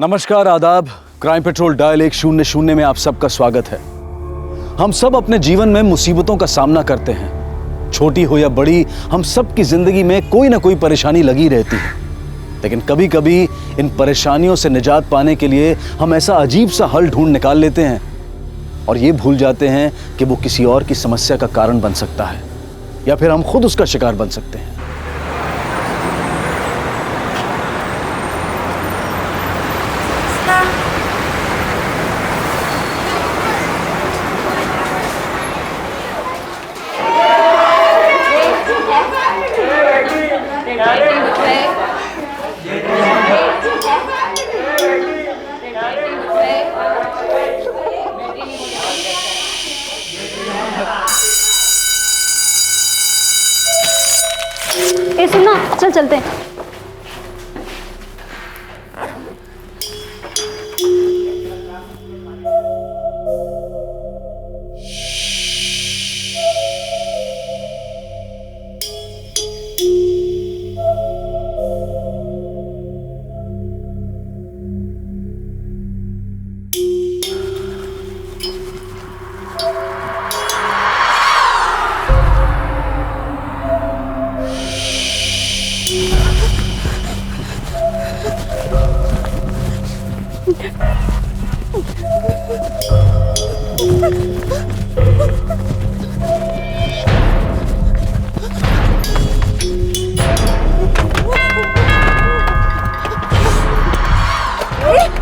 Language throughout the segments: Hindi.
नमस्कार, आदाब। क्राइम पेट्रोल डायल 100 में आप सबका स्वागत है। हम सब अपने जीवन में मुसीबतों का सामना करते हैं, छोटी हो या बड़ी। हम सब की जिंदगी में कोई ना कोई परेशानी लगी रहती है, लेकिन कभी कभी इन परेशानियों से निजात पाने के लिए हम ऐसा अजीब सा हल ढूंढ निकाल लेते हैं और ये भूल जाते हैं कि वो किसी और की समस्या का कारण बन सकता है या फिर हम खुद उसका शिकार बन सकते हैं। ए सुनना, चल चलते हैं।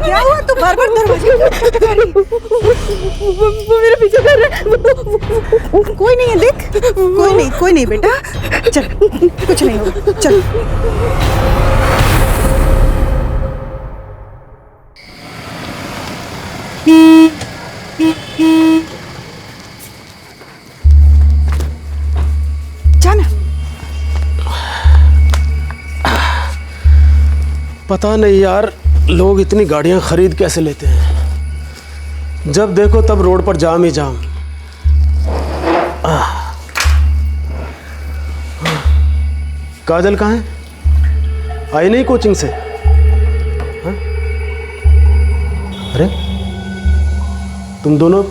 क्या हुआ? तू बार-बार दरवाजे वो मेरे पीछे कर रहा है। कोई नहीं है, देख। कोई नहीं बेटा, चल, कुछ नहीं होगा, चल। जाना। पता नहीं यार, लोग इतनी गाड़ियां खरीद कैसे लेते हैं। जब देखो तब रोड पर जाम ही जाम। काजल कहाँ है? आई नहीं कोचिंग से? हाँ? अरे तुम दोनों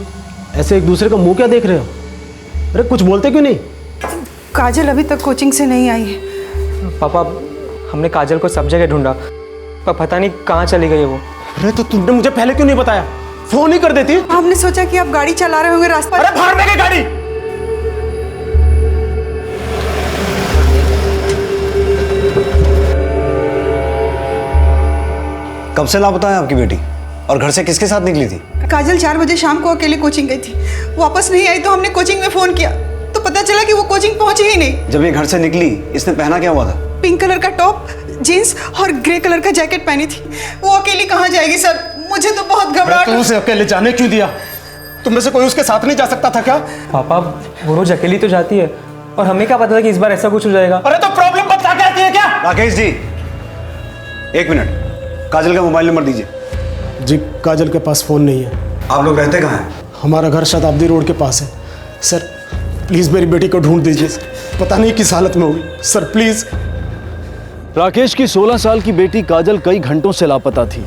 ऐसे एक दूसरे का मुंह क्या देख रहे हो? अरे कुछ बोलते क्यों नहीं? काजल अभी तक कोचिंग से नहीं आई है। पापा, हमने काजल को सब जगह ढूंढा पर पता नहीं कहाँ चली गई है वो। अरे तो तुमने मुझे पहले क्यों नहीं बताया? फोन ही कर देती। हमने सोचा कि आप गाड़ी चला रहे होंगे रास्ते पर। अरे भाड़ में गई गाड़ी। कब से लापता है आपकी बेटी और घर से किसके साथ निकली थी? काजल 4 बजे शाम को अकेले कोचिंग गई थी, वापस नहीं आई तो हमने कोचिंग में फोन किया तो पता चला कि वो कोचिंग पहुंची ही नहीं। जब ये घर से निकली, इसने पहना क्या हुआ था? पिंक कलर का टॉप, जीन्स और ग्रे कलर का जैकेट पहनी थी। वो अकेली कहाँ जाएगी सर? मुझे तो बहुत घबराहट। तुम उसे अकेले जाने क्यों दिया? तुम में से कोई उसके साथ नहीं जा सकता था क्या? पापा, वो रोज अकेली तो जाती है और हमें क्या पता था कि इस बार ऐसा कुछ हो जाएगा। अरे तो प्रॉब्लम बता के आती है क्या? राकेश जी, 1 मिनट, काजल का मोबाइल नंबर दीजिए। जी, काजल के पास फोन नहीं है। आप लोग रहते कहाँ हैं? हमारा घर शताब्दी रोड के पास है। सर प्लीज मेरी बेटी को ढूंढ दीजिए। पता नहीं किस हालत में होगी सर, प्लीज। राकेश की 16 साल की बेटी काजल कई घंटों से लापता थी।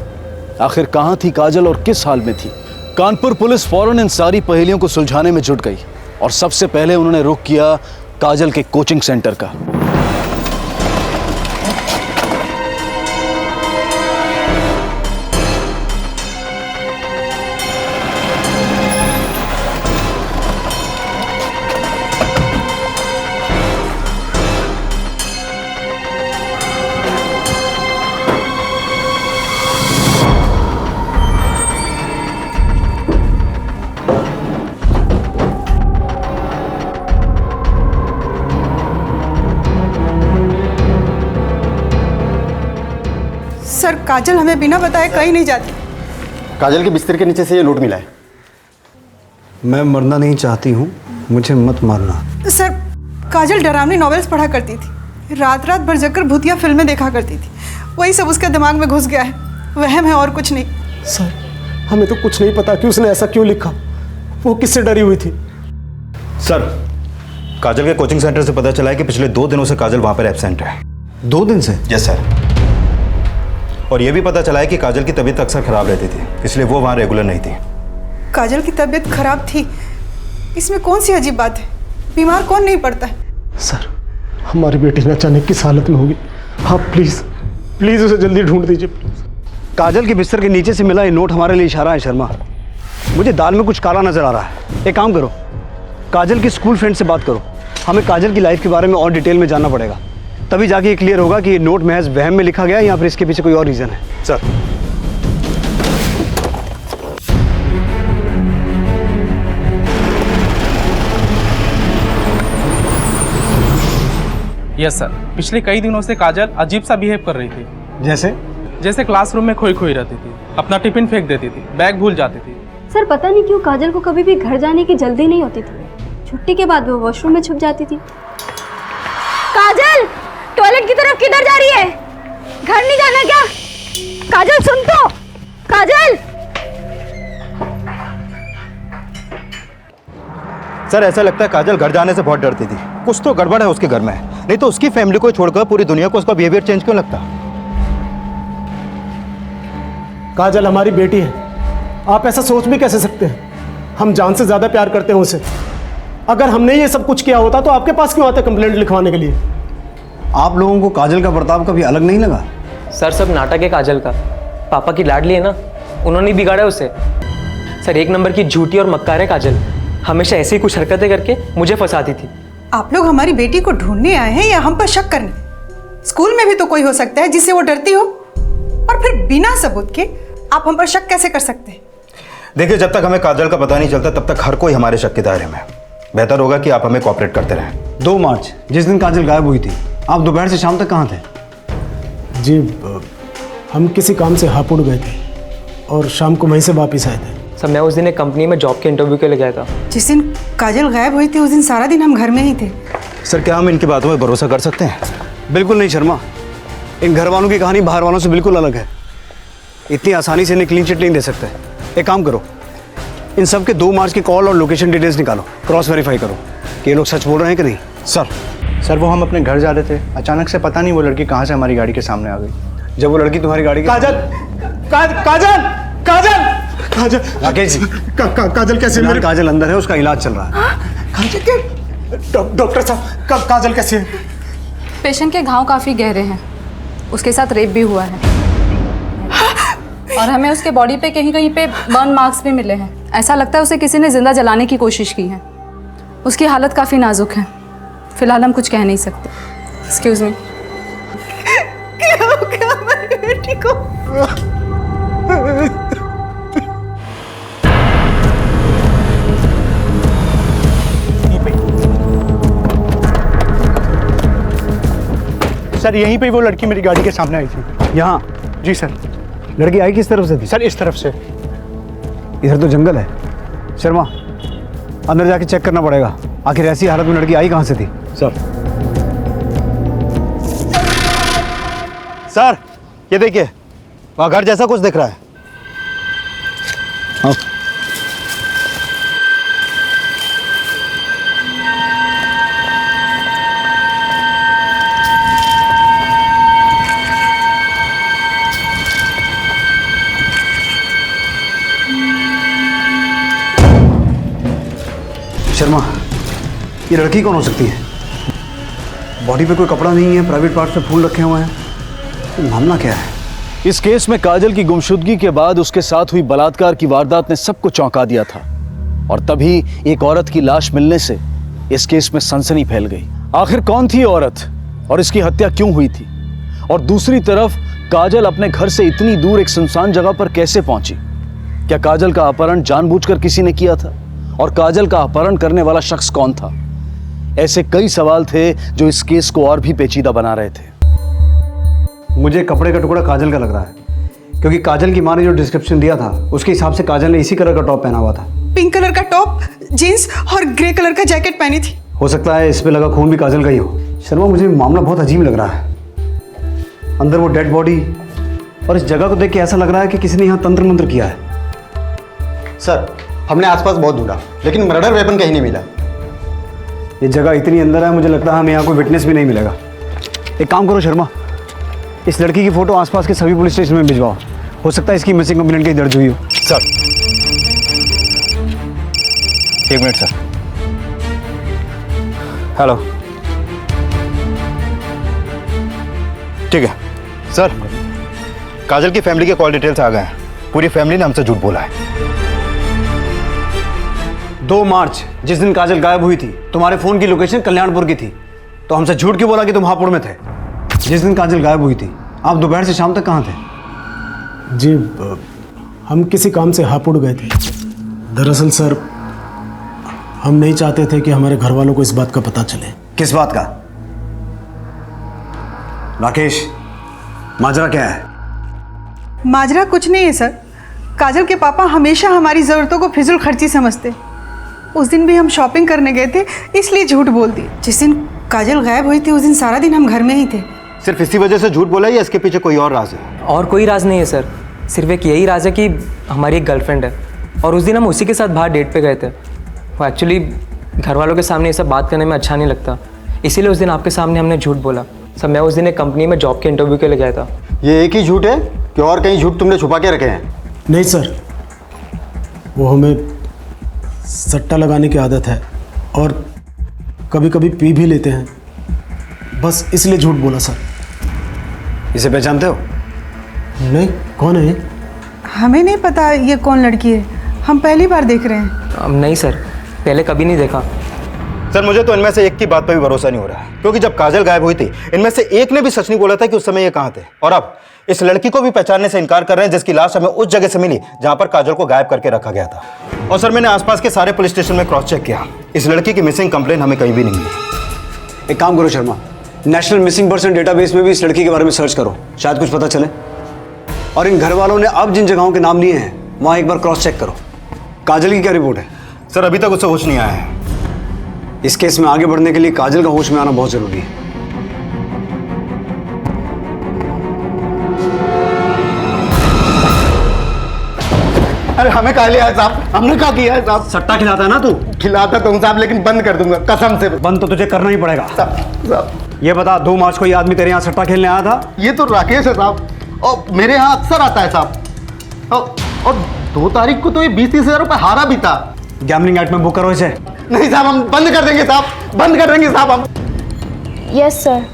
आखिर कहां थी काजल और किस हाल में थी? कानपुर पुलिस फौरन इन सारी पहेलियों को सुलझाने में जुट गई और सबसे पहले उन्होंने रुख किया काजल के कोचिंग सेंटर का। सर, काजल हमें बिना बताए कहीं नहीं जाती। काजल के बिस्तर के नीचे से ये नोट मिला है। मैं मरना नहीं चाहती हूँ, मुझे मत मारना। सर, काजल डरावनी नॉवेल्स पढ़ा करती थी, रात रात भर जगकर भूतिया फिल्में देखा करती थी। वही सब उसके दिमाग में घुस गया है, वहम है और कुछ नहीं। सर हमें तो कुछ नहीं पता कि उसने ऐसा क्यों लिखा। वो किससे डरी हुई थी? सर, काजल के कोचिंग सेंटर से पता चला है कि पिछले 2 दिनों से काजल वहां पर एब्सेंट है। 2 दिन से? Yes sir. और ये भी पता चला है कि काजल की तबीयत अक्सर खराब रहती थी, इसलिए वो वहाँ रेगुलर नहीं थी। काजल की तबीयत खराब थी, इसमें कौन सी अजीब बात है? बीमार कौन नहीं पड़ता है? सर, हमारी बेटी ने अचानक किस हालत में होगी, आप प्लीज़ प्लीज़ उसे जल्दी ढूंढ दीजिए। काजल के बिस्तर के नीचे से मिला ये नोट हमारे लिए इशारा है शर्मा। मुझे दाल में कुछ काला नजर आ रहा है। एक काम करो, काजल की स्कूल फ्रेंड से बात करो। हमें काजल की लाइफ के बारे में और डिटेल में जानना पड़ेगा, तभी जाके ये क्लियर होगा कि ये नोट महज वहम में लिखा गया है या फिर इसके पीछे कोई और रीज़न है। सर, यस सर, पिछले कई दिनों से काजल अजीब सा बिहेव कर रही थी। जैसे क्लासरूम में खोई खोई रहती थी, अपना टिफिन फेंक देती थी, बैग भूल जाती थी। सर पता नहीं क्यों काजल को कभी भी घर जाने की जल्दी नहीं होती थी। छुट्टी के बाद वो वॉशरूम में छुप जाती थी। काजल, टॉयलेट की तरफ किधर जा रही है? घर नहीं जाना क्या? काजल सुन तो, काजल। सर ऐसा लगता है काजल घर जाने से बहुत डरती थी। कुछ तो गड़बड़ है उसके घर में, नहीं तो उसकी फैमिली को छोड़कर पूरी दुनिया को उसका बिहेवियर चेंज क्यों लगता? काजल हमारी बेटी है, आप ऐसा सोच भी कैसे सकते हैं? हम जान से ज़्यादा प्यार करते हैं उसे। अगर हमने ये सब कुछ किया होता तो आपके पास क्यों आते कंप्लेंट लिखवाने के लिए? आप लोगों को काजल का बर्ताव कभी अलग नहीं लगा? सर सब नाटक है काजल का। पापा की लाडली है ना, उन्होंने बिगाड़ा उसे। सर 1 नंबर की झूठी और मक्कार है काजल, हमेशा ऐसी ही कुछ हरकतें करके मुझे फंसाती थी। आप लोग हमारी बेटी को ढूंढने आए हैं या हम पर शक करने? स्कूल में भी तो कोई हो सकता है जिससे वो डरती हो, और फिर बिना सबूत के आप हम पर शक कैसे कर सकते हैं? देखिए, जब तक हमें काजल का पता नहीं चलता तब तक हर कोई हमारे शक के दायरे में। बेहतर होगा कि आप हमें कोऑपरेट करते रहें। 2 मार्च जिस दिन काजल गायब हुई थी, आप दोपहर से शाम तक कहाँ थे? जी, हम किसी काम से हापुड़ गए थे और शाम को वहीं से वापस आए थे। सर मैं उस दिन एक कंपनी में जॉब के इंटरव्यू के लिए गया था। जिस दिन काजल गायब हुई थी उस दिन सारा दिन हम घर में ही थे। सर क्या हम इनकी बातों में भरोसा कर सकते हैं? बिल्कुल नहीं शर्मा, इन घर वालों की कहानी बाहर वालों से बिल्कुल अलग है। इतनी आसानी से इन्हें क्लीन चिट नहीं दे सकते। एक काम करो, इन सब के 2 मार्च की कॉल और लोकेशन डिटेल्स निकालो, क्रॉस वेरीफाई करो कि ये लोग सच बोल रहे हैं कि नहीं। सर वो हम अपने घर जा रहे थे, अचानक से पता नहीं वो लड़की कहाँ से हमारी गाड़ी के सामने आ गई। जब वो लड़की तुम्हारी गाड़ी काजल राकेश जी, काजल कैसे? फिलहाल काजल अंदर है, उसका इलाज चल रहा है। काजल के डॉक्टर साहब, काजल कैसे है? पेशेंट के घाव काफ़ी गहरे हैं, उसके साथ रेप भी हुआ है और हमें उसके बॉडी पे कहीं कहीं पे बर्न मार्क्स भी मिले हैं। ऐसा लगता है उसे किसी ने जिंदा जलाने की कोशिश की है। उसकी हालत काफ़ी नाजुक है, फिलहाल हम कुछ कह नहीं सकते। Excuse me. क्या हो गया हमारी बेटी को? सर यहीं पे वो लड़की मेरी गाड़ी के सामने आई थी। यहाँ? जी सर। लड़की आई किस तरफ से थी? सर इस तरफ से। इधर तो जंगल है। शर्मा, अंदर जाके चेक करना पड़ेगा, आखिर ऐसी हालत में लड़की आई कहाँ से थी। सर ये देखिए, वहाँ घर जैसा कुछ दिख रहा है। हाँ। शर्मा, ये लड़की कौन हो सकती है? बॉडी पे कोई कपड़ा नहीं है, प्राइवेट पार्ट पे फूल रखे हुए हैं, तो मामला क्या है? इस केस में काजल की गुमशुदगी के बाद उसके साथ हुई बलात्कार की वारदात ने सबको चौंका दिया था, और तभी एक औरत की लाश मिलने से इस केस में सनसनी फैल गई। आखिर कौन थी औरत और इसकी हत्या क्यों हुई थी? और दूसरी तरफ काजल अपने घर से इतनी दूर एक सुनसान जगह पर कैसे पहुंची? क्या काजल का अपहरण जानबूझकर किसी ने किया था? और काजल का अपहरण करने वाला शख्स कौन था? ऐसे कई सवाल थे जो इस केस को और भी पेचीदा बना रहे थे। मुझे कपड़े का टुकड़ा काजल का लग रहा है, क्योंकि काजल की माँ ने जो डिस्क्रिप्शन दिया था उसके हिसाब से काजल ने इसी कलर का टॉप पहना हुआ था। पिंक कलर का टॉप, जीन्स और ग्रे कलर का जैकेट पहनी थी। हो सकता है इस पे लगा खून भी काजल का ही हो। शर्मा, मुझे मामला बहुत अजीब लग रहा है। अंदर वो डेड बॉडी, और इस जगह को देख के ऐसा लग रहा है कि किसी ने यहाँ तंत्र मंत्र किया है। सर हमने आसपास बहुत ढूंढा लेकिन मर्डर वेपन कहीं नहीं मिला। ये जगह इतनी अंदर है, मुझे लगता है हमें यहाँ कोई विटनेस भी नहीं मिलेगा। एक काम करो शर्मा, इस लड़की की फ़ोटो आसपास के सभी पुलिस स्टेशन में भिजवाओ। हो सकता है इसकी मिसिंग कंप्लेंट कहीं दर्ज हुई हो। सर, एक मिनट सर। हेलो, ठीक है सर। काजल की फैमिली के कॉल डिटेल्स आ गए हैं। पूरी फैमिली ने हमसे झूठ बोला है। 2 मार्च जिस दिन काजल गायब हुई थी, तुम्हारे फ़ोन की लोकेशन कल्याणपुर की थी, तो हमसे झूठ क्यों बोला कि तुम हापुड़ में थे? जिस दिन काजल गायब हुई थी आप दोपहर से शाम तक कहाँ थे? जी हम किसी काम से हापुड़ गए थे। दरअसल सर, हम नहीं चाहते थे कि हमारे घर वालों को इस बात का पता चले। किस बात का? राकेश, माजरा क्या है? माजरा कुछ नहीं है सर। काजल के पापा हमेशा हमारी ज़रूरतों को फिजूल खर्ची समझते। उस दिन भी हम शॉपिंग करने गए थे, इसलिए झूठ बोल दी। जिस दिन काजल गायब हुई थी उस दिन सारा दिन हम घर में ही थे। सिर्फ इसी वजह से झूठ बोला या इसके पीछे कोई और राज है? और कोई राज नहीं है सर, सिर्फ एक यही राज है कि हमारी एक गर्लफ्रेंड है और उस दिन हम उसी के साथ बाहर डेट पे गए थे। वो एक्चुअली घर वालों के सामने ये सब बात करने में अच्छा नहीं लगता, इसीलिए उस दिन आपके सामने हमने झूठ बोला। सर, मैं उस दिन एक कंपनी में जॉब के इंटरव्यू के लिए गया था। ये एक ही झूठ है कि और कहीं झूठ तुमने छुपा के रखे हैं? नहीं सर, वो हमें सट्टा लगाने की आदत है और कभी कभी पी भी लेते हैं, बस इसलिए झूठ बोला सर। इसे पहचानते हो? नहीं, कौन है ये? हमें नहीं पता ये कौन लड़की है, हम पहली बार देख रहे हैं। नहीं सर, पहले कभी नहीं देखा। सर, मुझे तो इनमें से एक की बात पर भी भरोसा नहीं हो रहा है, क्योंकि जब काजल गायब हुई थी इनमें से एक ने भी सच नहीं बोला था कि उस समय ये कहाँ थे। और अब इस लड़की को भी पहचानने से इनकार कर रहे हैं जिसकी लाश हमें उस जगह से मिली जहां पर काजल को गायब करके रखा गया था। और सर, मैंने आसपास के सारे पुलिस स्टेशन में क्रॉस चेक किया, इस लड़की की मिसिंग कंप्लेंट हमें कहीं भी नहीं मिली। एक काम करो Sharma, national missing person database में भी इस लड़की के बारे में सर्च करो, शायद कुछ पता चले। और इन घर वालों ने अब जिन जगहों के नाम लिए हैं वहां एक बार क्रॉस चेक करो। काजल की क्या रिपोर्ट है? सर, अभी तक उससे होश नहीं आया है। इस केस में आगे बढ़ने के लिए काजल का होश में आना बहुत जरूरी है। अरे हमें कहा लिया है साहब, हमने क्या किया है साहब? सट्टा खिलाता है ना तू? खिलाता तुम साहब, लेकिन बंद कर दूंगा कसम से। बंद तो तुझे करना ही पड़ेगा। साहब, ये बता, 2 मार्च को ये आदमी तेरे यहाँ सट्टा खेलने आया था? ये तो राकेश है साहब, और मेरे यहाँ अक्सर आता है साहब। और 2 तारीख को तो ये 20-30 हजार रुपये हारा भी था। गैम्बलिंग एक्ट में बुक करो इसे। नहीं साहब, हम बंद कर देंगे साहब, बंद कर देंगे साहब हम। यस सर,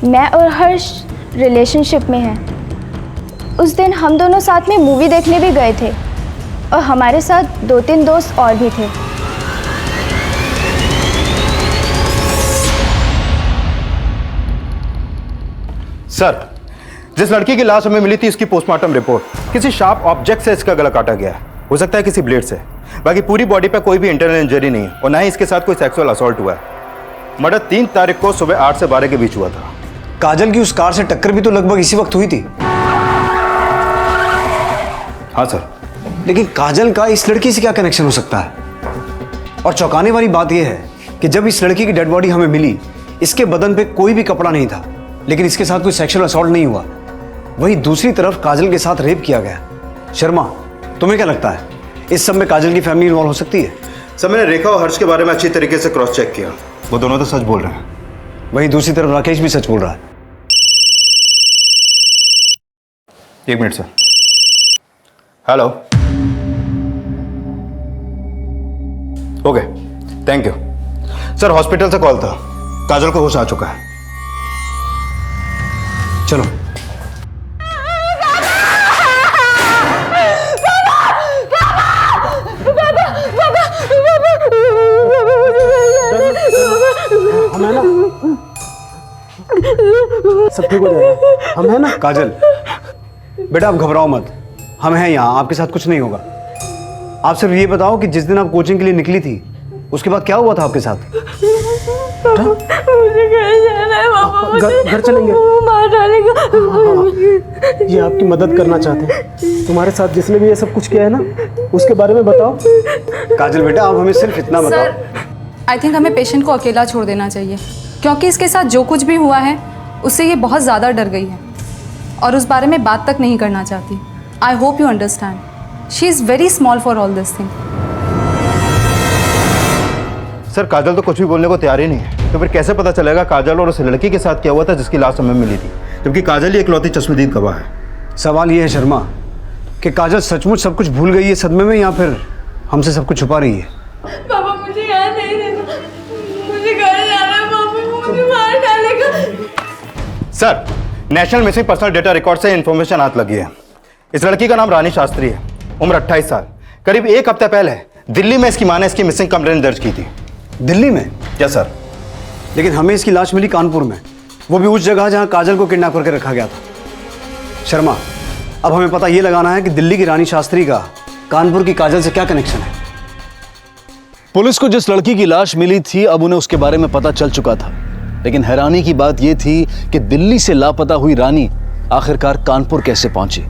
मैं और हर्ष रिलेशनशिप में हैं। उस दिन हम दोनों साथ में मूवी देखने भी गए थे और हमारे साथ 2-3 दोस्त और भी थे। सर, जिस लड़की की लाश हमें मिली थी उसकी पोस्टमार्टम रिपोर्ट किसी शार्प ऑब्जेक्ट से इसका गला काटा गया है, हो सकता है किसी ब्लेड से। बाकी पूरी बॉडी पे कोई भी इंटरनल इंजरी नहीं है और ना ही इसके साथ कोई सेक्सुअल असॉल्ट हुआ है। मर्डर 3 तारीख को सुबह 8 से 12 के बीच हुआ था। काजल की उस कार से टक्कर भी तो लगभग इसी वक्त हुई थी। हाँ सर। लेकिन काजल का इस लड़की से क्या कनेक्शन हो सकता है? और चौंकाने वाली बात यह है कि जब इस लड़की की डेड बॉडी हमें मिली, इसके बदन पे कोई भी कपड़ा नहीं था, लेकिन इसके साथ कोई सेक्सुअल असॉल्ट नहीं हुआ। वहीं दूसरी तरफ काजल के साथ रेप किया गया। शर्मा, तुम्हें क्या लगता है इस सब में काजल की फैमिली इन्वॉल्व हो सकती है? सर, मैंने रेखा और हर्ष के बारे में अच्छी तरीके से क्रॉस चेक किया, वो दोनों तो सच बोल रहे हैं। वहीं दूसरी तरफ राकेश भी सच बोल रहा है। 1 minute sir. Hello. Okay, thank you sir. Hospital से कॉल था, काजल को होश आ चुका है। चलो। हम है ना, सब ठीक हो जाएगा, हम है ना। काजल बेटा, आप घबराओ मत, हम हैं यहाँ, आपके साथ कुछ नहीं होगा। आप सिर्फ ये बताओ कि जिस दिन आप कोचिंग के लिए निकली थी उसके बाद क्या हुआ था आपके साथ? मुझे घर जाना है पापा, घर चलेंगे, मार डालेगा। ये आपकी मदद करना चाहते हैं। तुम्हारे साथ जिसने भी ये सब कुछ किया है ना, उसके बारे में बताओ। काजल बेटा, आप हमें सिर्फ इतना बताओ। सर, आई थिंक हमें पेशेंट को अकेला छोड़ देना चाहिए, क्योंकि इसके साथ जो कुछ भी हुआ है उससे ये बहुत ज़्यादा डर गई है और उस बारे में बात तक नहीं करना चाहती। I hope you understand, she is very small for all this thing. Sir, Kajal तो कुछ भी बोलने को तैयार ही नहीं है, तो फिर कैसे पता चलेगा काजल और उस लड़की के साथ क्या हुआ था जिसकी लाश हमें मिली थी? जबकि काजल ही इकलौती चश्मदीद गवाह है। सवाल ये है शर्मा कि काजल सचमुच सब कुछ भूल गई है सदमे में, या फिर हमसे सब कुछ छुपा रही है? पापा मुझे यहाँ नहीं रहना, मुझे घर जाना है। पापा मुझे मार डालेगा। Sir, national missing personal data record से इंफॉर्मेशन हाथ लगी है। इस लड़की का नाम रानी शास्त्री है, उम्र 28 साल। करीब एक हफ्ते पहले दिल्ली में इसकी मां ने इसकी मिसिंग कंप्लेंट दर्ज की थी। दिल्ली में? Yes sir. लेकिन हमें इसकी लाश मिली कानपुर में, वो भी उस जगह जहां काजल को किडनैप करके रखा गया था। शर्मा, अब हमें पता ये लगाना है कि दिल्ली की रानी शास्त्री का कानपुर की काजल से क्या कनेक्शन है। पुलिस को जिस लड़की की लाश मिली थी अब उन्हें उसके बारे में पता चल चुका था, लेकिन हैरानी की बात यह थी कि दिल्ली से लापता हुई रानी आखिरकार कानपुर कैसे पहुंची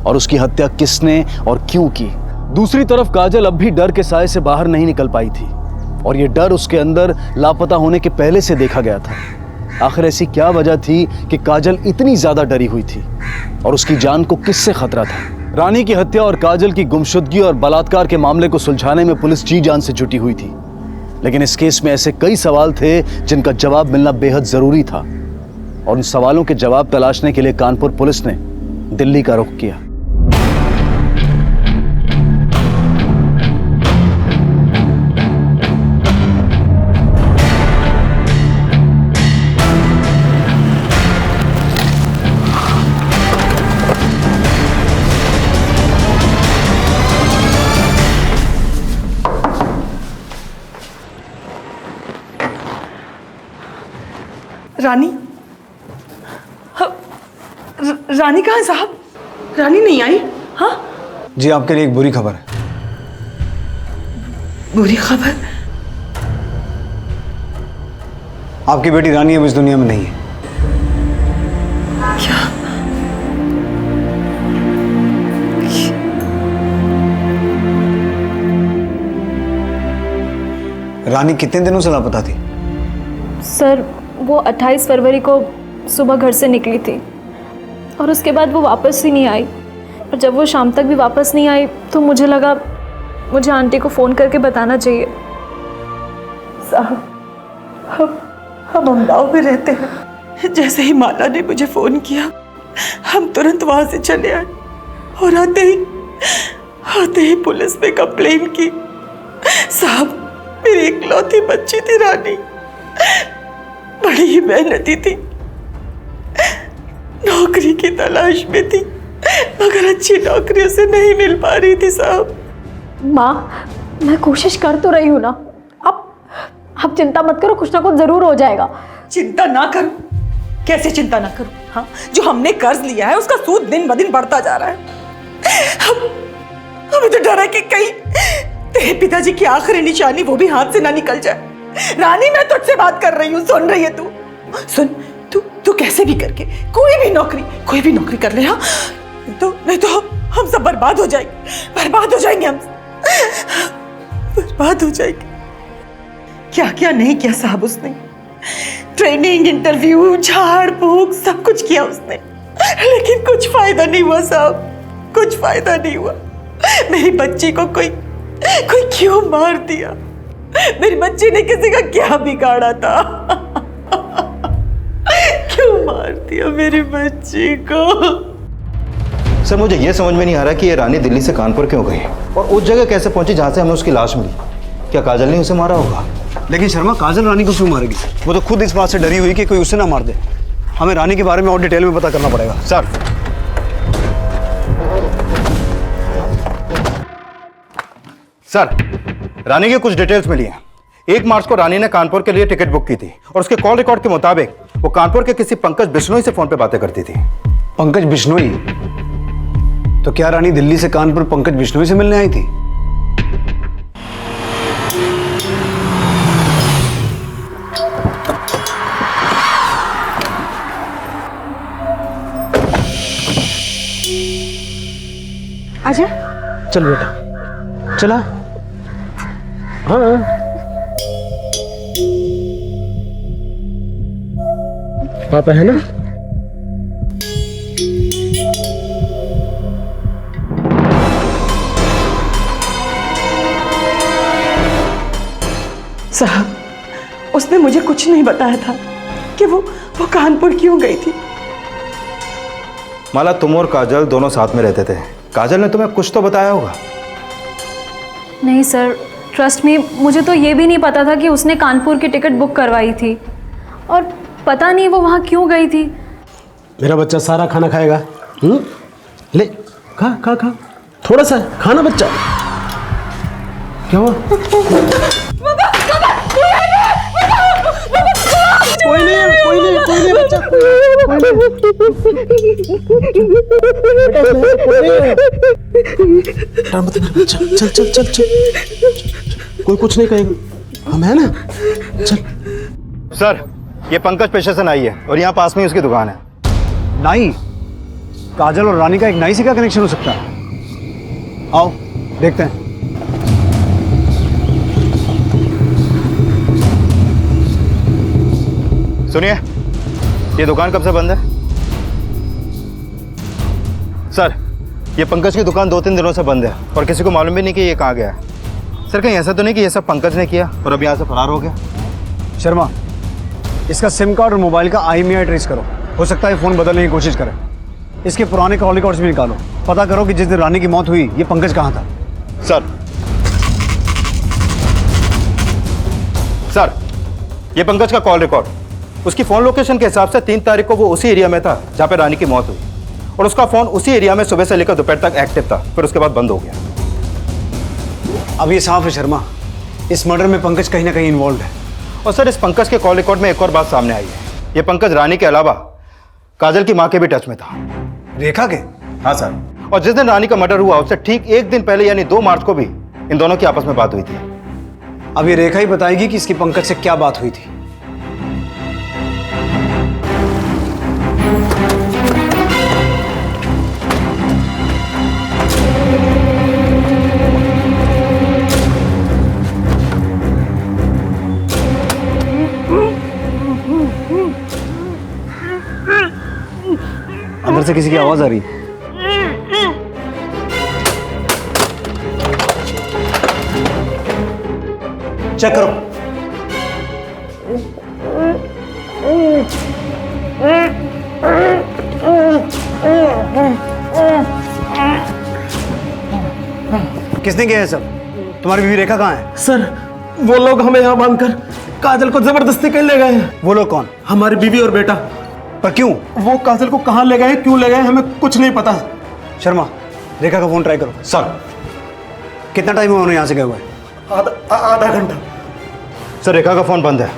और उसकी हत्या किसने और क्यों की। दूसरी तरफ काजल अब भी डर के साए से बाहर नहीं निकल पाई थी और यह डर उसके अंदर लापता होने के पहले से देखा गया था। आखिर ऐसी क्या वजह थी कि काजल इतनी ज्यादा डरी हुई थी और उसकी जान को किससे खतरा था? रानी की हत्या और काजल की गुमशुदगी और बलात्कार के मामले को सुलझाने में पुलिस जी जान से जुटी हुई थी, लेकिन इस केस में ऐसे कई सवाल थे जिनका जवाब मिलना बेहद जरूरी था और उन सवालों के जवाब तलाशने के लिए कानपुर पुलिस ने दिल्ली का रुख किया। रानी? रानी कहाँ है साहब? रानी नहीं आई? हाँ जी, आपके लिए एक बुरी खबर है। बुरी खबर? आपकी बेटी रानी अब इस दुनिया में नहीं है। क्या? रानी कितने दिनों से लापता थी? सर, वो 28 फरवरी को सुबह घर से निकली थी और उसके बाद वो वापस ही नहीं आई। और जब वो शाम तक भी वापस नहीं आई तो मुझे लगा मुझे आंटी को फ़ोन करके बताना चाहिए। साहब, हम अमदाव में रहते हैं। जैसे ही माला ने मुझे फ़ोन किया हम तुरंत वहाँ से चले आए और आते ही पुलिस में कंप्लेन की। साहब, मेरी इकलौती बच्ची थी रानी, बड़ी ही मेहनती थी, नौकरी की तलाश में थी, मगर अच्छी नौकरी उसे नहीं मिल पा रही थी। साहब, माँ, मैं कोशिश कर तो रही हूँ ना। आप चिंता मत करो, कुछ ना कुछ जरूर हो जाएगा। चिंता ना करूं? कैसे चिंता ना करूं? हाँ, जो हमने कर्ज लिया है उसका सूद दिन ब दिन बढ़ता जा रहा है। हमें तो डर है कि कहीं तेरे पिताजी की आखिरी निशानी वो भी हाथ से ना निकल जाए। रानी, मैं तुझसे बात कर रही हूँ, सुन रही है तू? सुन, तू कैसे भी करके कोई भी नौकरी कर ले। हाँ, नहीं तो हम सब बर्बाद हो जाएंगे हम बर्बाद हो जाएंगे। क्या क्या नहीं किया साहब उसने, ट्रेनिंग, इंटरव्यू, झाड़ फूक सब कुछ किया उसने, लेकिन कुछ फायदा नहीं हुआ साहब, कुछ फायदा नहीं हुआ। मेरी बच्ची को कोई क्यों मार दिया? मेरी बच्ची ने किसी का क्या बिगाड़ा था? क्यों मार दिया मेरी बच्ची को? सर, मुझे यह समझ में नहीं आ रहा कि ये रानी दिल्ली से कानपुर क्यों गई और उस जगह कैसे पहुंची जहां से हमें उसकी लाश मिली। क्या काजल ने उसे मारा होगा? लेकिन शर्मा, काजल रानी को क्यों मारेगी? वो तो खुद इस बात से डरी हुई कि कोई उसे ना मार दे। हमें रानी के बारे में और डिटेल में पता करना पड़ेगा। सर, रानी की कुछ डिटेल्स मिली हैं। 1 मार्च को रानी ने कानपुर के लिए टिकट बुक की थी और उसके कॉल रिकॉर्ड के मुताबिक वो कानपुर के किसी पंकज बिश्नोई से फोन पे बातें करती थी। पंकज बिश्नोई? तो क्या रानी दिल्ली से कानपुर पंकज बिश्नोई से मिलने आई थी? आजा। चल बेटा, चला। हाँ, पापा है ना? साहब, उसने मुझे कुछ नहीं बताया था कि वो कानपुर क्यों गई थी। माला, तुम और काजल दोनों साथ में रहते थे। काजल ने तुम्हें कुछ तो बताया होगा। नहीं सर, ट्रस्ट मी, मुझे तो ये भी नहीं पता था कि उसने कानपुर की टिकट बुक करवाई थी, और पता नहीं वो वहाँ क्यों गई थी। मेरा बच्चा सारा खाना खाएगा। ले, खा खा खा, थोड़ा सा खाना बच्चा। क्या हुआ? कोई नहीं बच्चा, चल चल चल चल, कोई कुछ नहीं कहेगा, हम है ना, चल। सर, ये पंकज पेशे से नाई है और यहाँ पास में ही उसकी दुकान है। नाई? काजल और रानी का एक नाई से क्या कनेक्शन हो सकता है? आओ देखते हैं। सुनिए, ये दुकान कब से बंद है? सर, ये पंकज की दुकान 2-3 दिनों से बंद है और किसी को मालूम भी नहीं कि ये कहाँ गया है। सर, कहीं ऐसा तो नहीं कि ये सब पंकज ने किया और अब यहाँ से फरार हो गया? शर्मा, इसका सिम कार्ड और मोबाइल का IMEI ट्रेस करो। हो सकता है फ़ोन बदलने की कोशिश करें। इसके पुराने कॉल रिकॉर्ड्स भी निकालो। पता करो कि जिस दिन रानी की मौत हुई ये पंकज कहाँ था। सर, ये पंकज का कॉल रिकॉर्ड, उसकी फ़ोन लोकेशन के हिसाब से 3 तारीख को वो उसी एरिया में था जहाँ पे रानी की मौत हुई, और उसका फ़ोन उसी एरिया में सुबह से लेकर दोपहर तक एक्टिव था, फिर उसके बाद बंद हो गया। अब ये साफ है शर्मा, इस मर्डर में पंकज कहीं ना कहीं इन्वॉल्व है। और सर, इस पंकज के कॉल रिकॉर्ड में एक और बात सामने आई है। ये पंकज रानी के अलावा काजल की माँ के भी टच में था। रेखा के? हाँ सर, और जिस दिन रानी का मर्डर हुआ उससे ठीक 1 दिन पहले यानी 2 मार्च को भी इन दोनों की आपस में बात हुई थी। अब ये रेखा ही बताएगी कि इसकी पंकज से क्या बात हुई थी। अंदर से किसी की आवाज आ रही है। चेक करो। किसने किया है सब? तुम्हारी बीवी रेखा कहाँ है? सर, वो लोग हमें यहाँ बांधकर काजल को जबरदस्ती कहीं ले गए हैं। वो लोग कौन? हमारी बीवी और बेटा। पर क्यों? वो काजल को कहाँ ले गए, क्यों ले गए, हमें कुछ नहीं पता। शर्मा, रेखा का फोन ट्राई करो। सर, कितना टाइम हुआ उन्हें यहाँ से गए हुए? आधा घंटा। सर, रेखा का फ़ोन बंद है।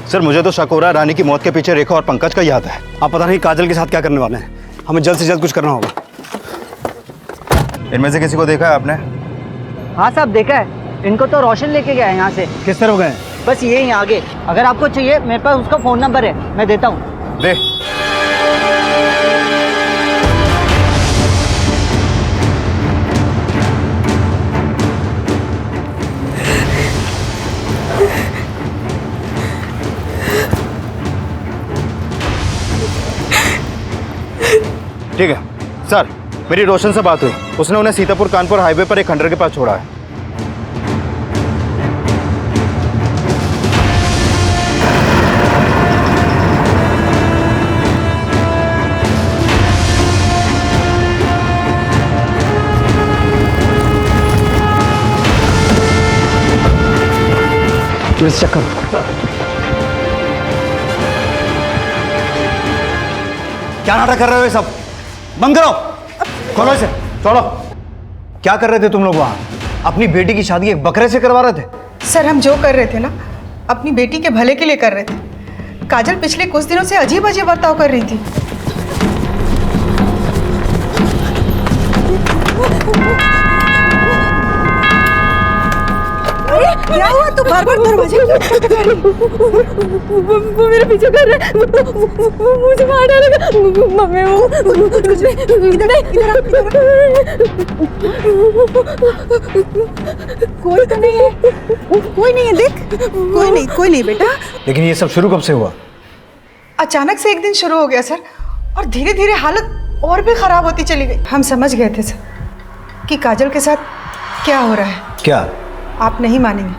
सर, मुझे तो शक हो रहा है रानी की मौत के पीछे रेखा और पंकज का ही हाथ है। आप पता नहीं काजल के साथ क्या करने वाले हैं। हमें जल्द से जल्द कुछ करना होगा। इनमें से किसी को देखा है आपने? हाँ साहब, देखा है। इनको तो रोशन लेके गया है यहाँ से। किस तरफ गए? बस यही आगे। अगर आपको चाहिए, मेरे पास उसका फ़ोन नंबर है, मैं देता हूँ। दे। ठीक है सर, मेरी रोशन से बात हुई। उसने उन्हें सीतापुर कानपुर हाईवे पर एक खंडर के पास छोड़ा है। चक्कर क्या नाटक कर रहे हो? ये सब बंद करो। खोलो इसे, छोड़ो। क्या कर रहे थे तुम लोग वहां? अपनी बेटी की शादी एक बकरे से करवा रहे थे? सर, हम जो कर रहे थे ना, अपनी बेटी के भले के लिए कर रहे थे। काजल पिछले कुछ दिनों से अजीब अजीब बर्ताव कर रही थी। क्या हुआ? तू बार बार दरवाजे क्यों खटखटा रही? वो मेरे पीछे कर रहा है, वो मुझे मार डालेगा। मम्मी, वो कुछ नहीं। इधर कोई तो नहीं है, कोई नहीं है, देख। कोई नहीं बेटा। लेकिन ये सब शुरू कब से हुआ? अचानक से एक दिन शुरू हो गया सर, और धीरे धीरे हालत और भी खराब होती चली गई। हम समझ गए थे सर कि काजल के साथ क्या हो रहा है। क्या? आप नहीं मानेंगे,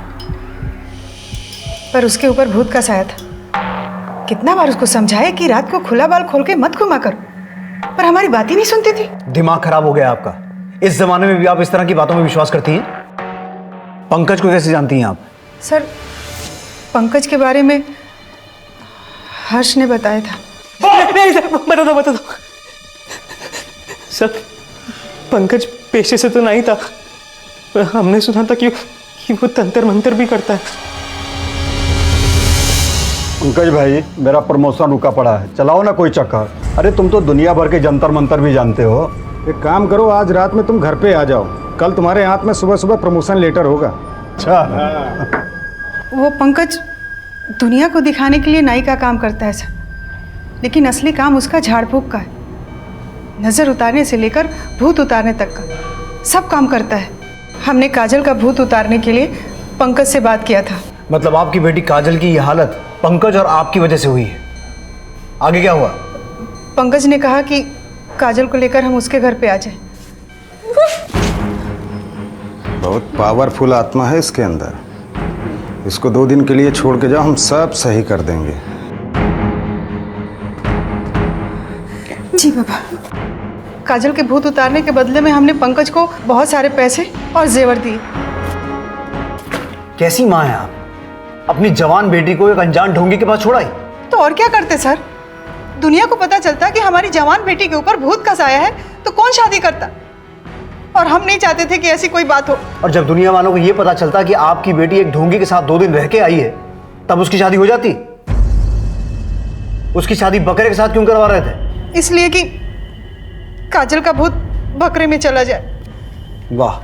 पर उसके ऊपर भूत का साया था। कितना बार उसको समझाया कि रात को खुला बाल खोल के मत घुमा करो, पर हमारी बात ही नहीं सुनती थी। दिमाग खराब हो गया आपका। इस जमाने में भी आप इस तरह की बातों में विश्वास करती हैं? पंकज को कैसे जानती हैं आप? सर, पंकज के बारे में हर्ष ने बताया था। बता दो सर, पंकज पेशे से तो नहीं था, पर हमने सुना था कि वो तंत्र मंत्र भी करता है। पंकज भाई, मेरा प्रमोशन रुका पड़ा है, चलाओ ना कोई चक्कर। अरे तुम तो दुनिया भर के जंतर मंतर भी जानते हो। एक काम करो, आज रात में तुम घर पे आ जाओ, कल तुम्हारे हाथ में सुबह सुबह प्रमोशन लेटर होगा। अच्छा, वो पंकज दुनिया को दिखाने के लिए नाई का काम करता है सर, लेकिन असली काम उसका झाड़ फूक का है। नज़र उतारने से लेकर भूत उतारने तक का सब काम करता है। हमने काजल का भूत उतारने के लिए पंकज से बात किया था। मतलब आपकी बेटी काजल की ये हालत पंकज और आपकी वजह से हुई है। आगे क्या हुआ? पंकज ने कहा कि काजल को लेकर हम उसके घर पे आ जाएं। बहुत पावरफुल आत्मा है इसके अंदर। इसको 2 दिन के लिए छोड़ के जाओ, हम सब सही कर देंगे। जी बाबा। काजल के भूत उतारने के बदले में हमने पंकज को बहुत सारे पैसे और जेवर दिए। कैसी माँ है आप? अपनी जवान बेटी को एक अनजान ढोंगी के पास छोड़ा ही? तो और क्या करते सर? दुनिया को पता चलता कि हमारी जवान बेटी के ऊपर भूत का साया है तो कौन शादी करता? और हम नहीं चाहते थे कि ऐसी कोई बात हो। और जब दुनिया वालों को यह पता चलता कि आपकी बेटी एक ढोंगी के साथ 2 दिन रह के आई है, तब उसकी शादी हो जाती? उसकी शादी बकरे के साथ क्यों करवा रहे थे? इसलिए कि काजल का भूत बकरे में चला जाए। वाह,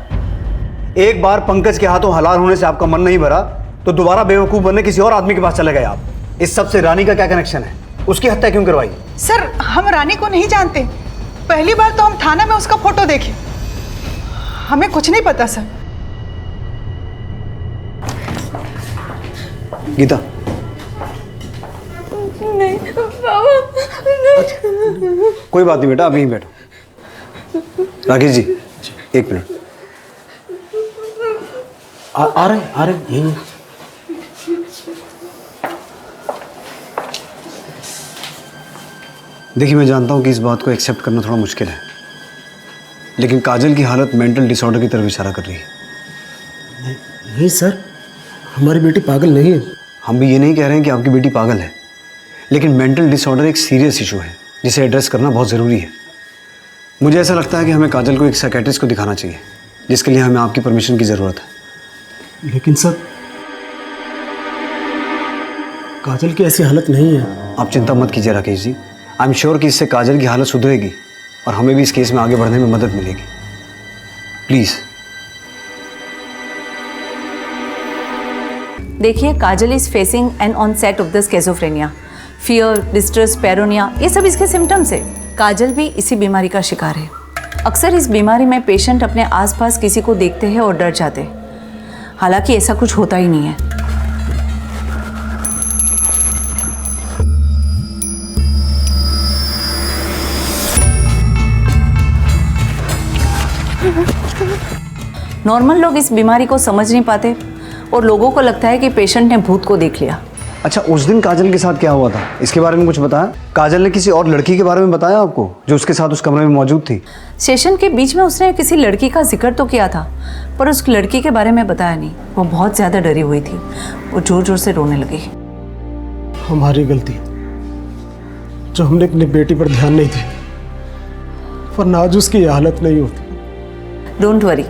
एक बार पंकज के हाथों हलाल होने से आपका मन नहीं भरा तो दोबारा बेवकूफ बनने किसी और आदमी के पास चले गए आप। इस सब से रानी का क्या कनेक्शन है? उसकी हत्या क्यों करवाई? सर, हम रानी को नहीं जानते। पहली बार तो हम थाना में उसका फोटो देखे, हमें कुछ नहीं पता सर। गीता, नहीं बाबा, कोई बात नहीं बेटा, अभी यहीं बैठो। राकेश जी, 1 मिनट। आ रहे यही। देखिए, मैं जानता हूँ कि इस बात को एक्सेप्ट करना थोड़ा मुश्किल है, लेकिन काजल की हालत मेंटल डिसऑर्डर की तरफ इशारा कर रही है। नहीं सर, हमारी बेटी पागल नहीं है। हम भी ये नहीं कह रहे हैं कि आपकी बेटी पागल है, लेकिन मेंटल डिसऑर्डर एक सीरियस इशू है जिसे एड्रेस करना बहुत ज़रूरी है। मुझे ऐसा लगता है कि हमें काजल को एक साइकेट्रिस्ट को दिखाना चाहिए, जिसके लिए हमें आपकी परमिशन की ज़रूरत है। लेकिन सर, काजल की ऐसी हालत नहीं है। आप चिंता मत कीजिए Rakesh ji, I am sure कि इससे काजल की हालत सुधरेगी और हमें भी इस केस में आगे बढ़ने में मदद मिलेगी। प्लीज़। देखिए, Kajal is facing an onset of the schizophrenia, fear, distress, paranoia, ये सब इसके सिम्टम्स है। काजल भी इसी बीमारी का शिकार है। अक्सर इस बीमारी में पेशेंट अपने आसपास किसी को देखते हैं और डर जाते हैं, हालांकि ऐसा कुछ होता ही नहीं है। नॉर्मल लोग इस बीमारी को समझ नहीं पाते और लोगों को लगता है कि पेशेंट ने भूत को देख लिया। अच्छा, उस दिन काजल के साथ क्या हुआ था, इसके बारे में कुछ बताया? काजल ने किसी और लड़की के बारे में बताया आपको जो उसके साथ उस कमरे में मौजूद थी? सेशन के बीच में उसने किसी लड़की का जिक्र तो किया था, पर उस लड़की के बारे में बताया नहीं। वो बहुत ज़्यादा डरी हुई थी, वो जोर जोर से रोने लगी। हमारी गलती जो हमने अपनी बेटी पर ध्यान नहीं दिया, वरना आज उसकी ये हालत नहीं होती। डोंट वरी,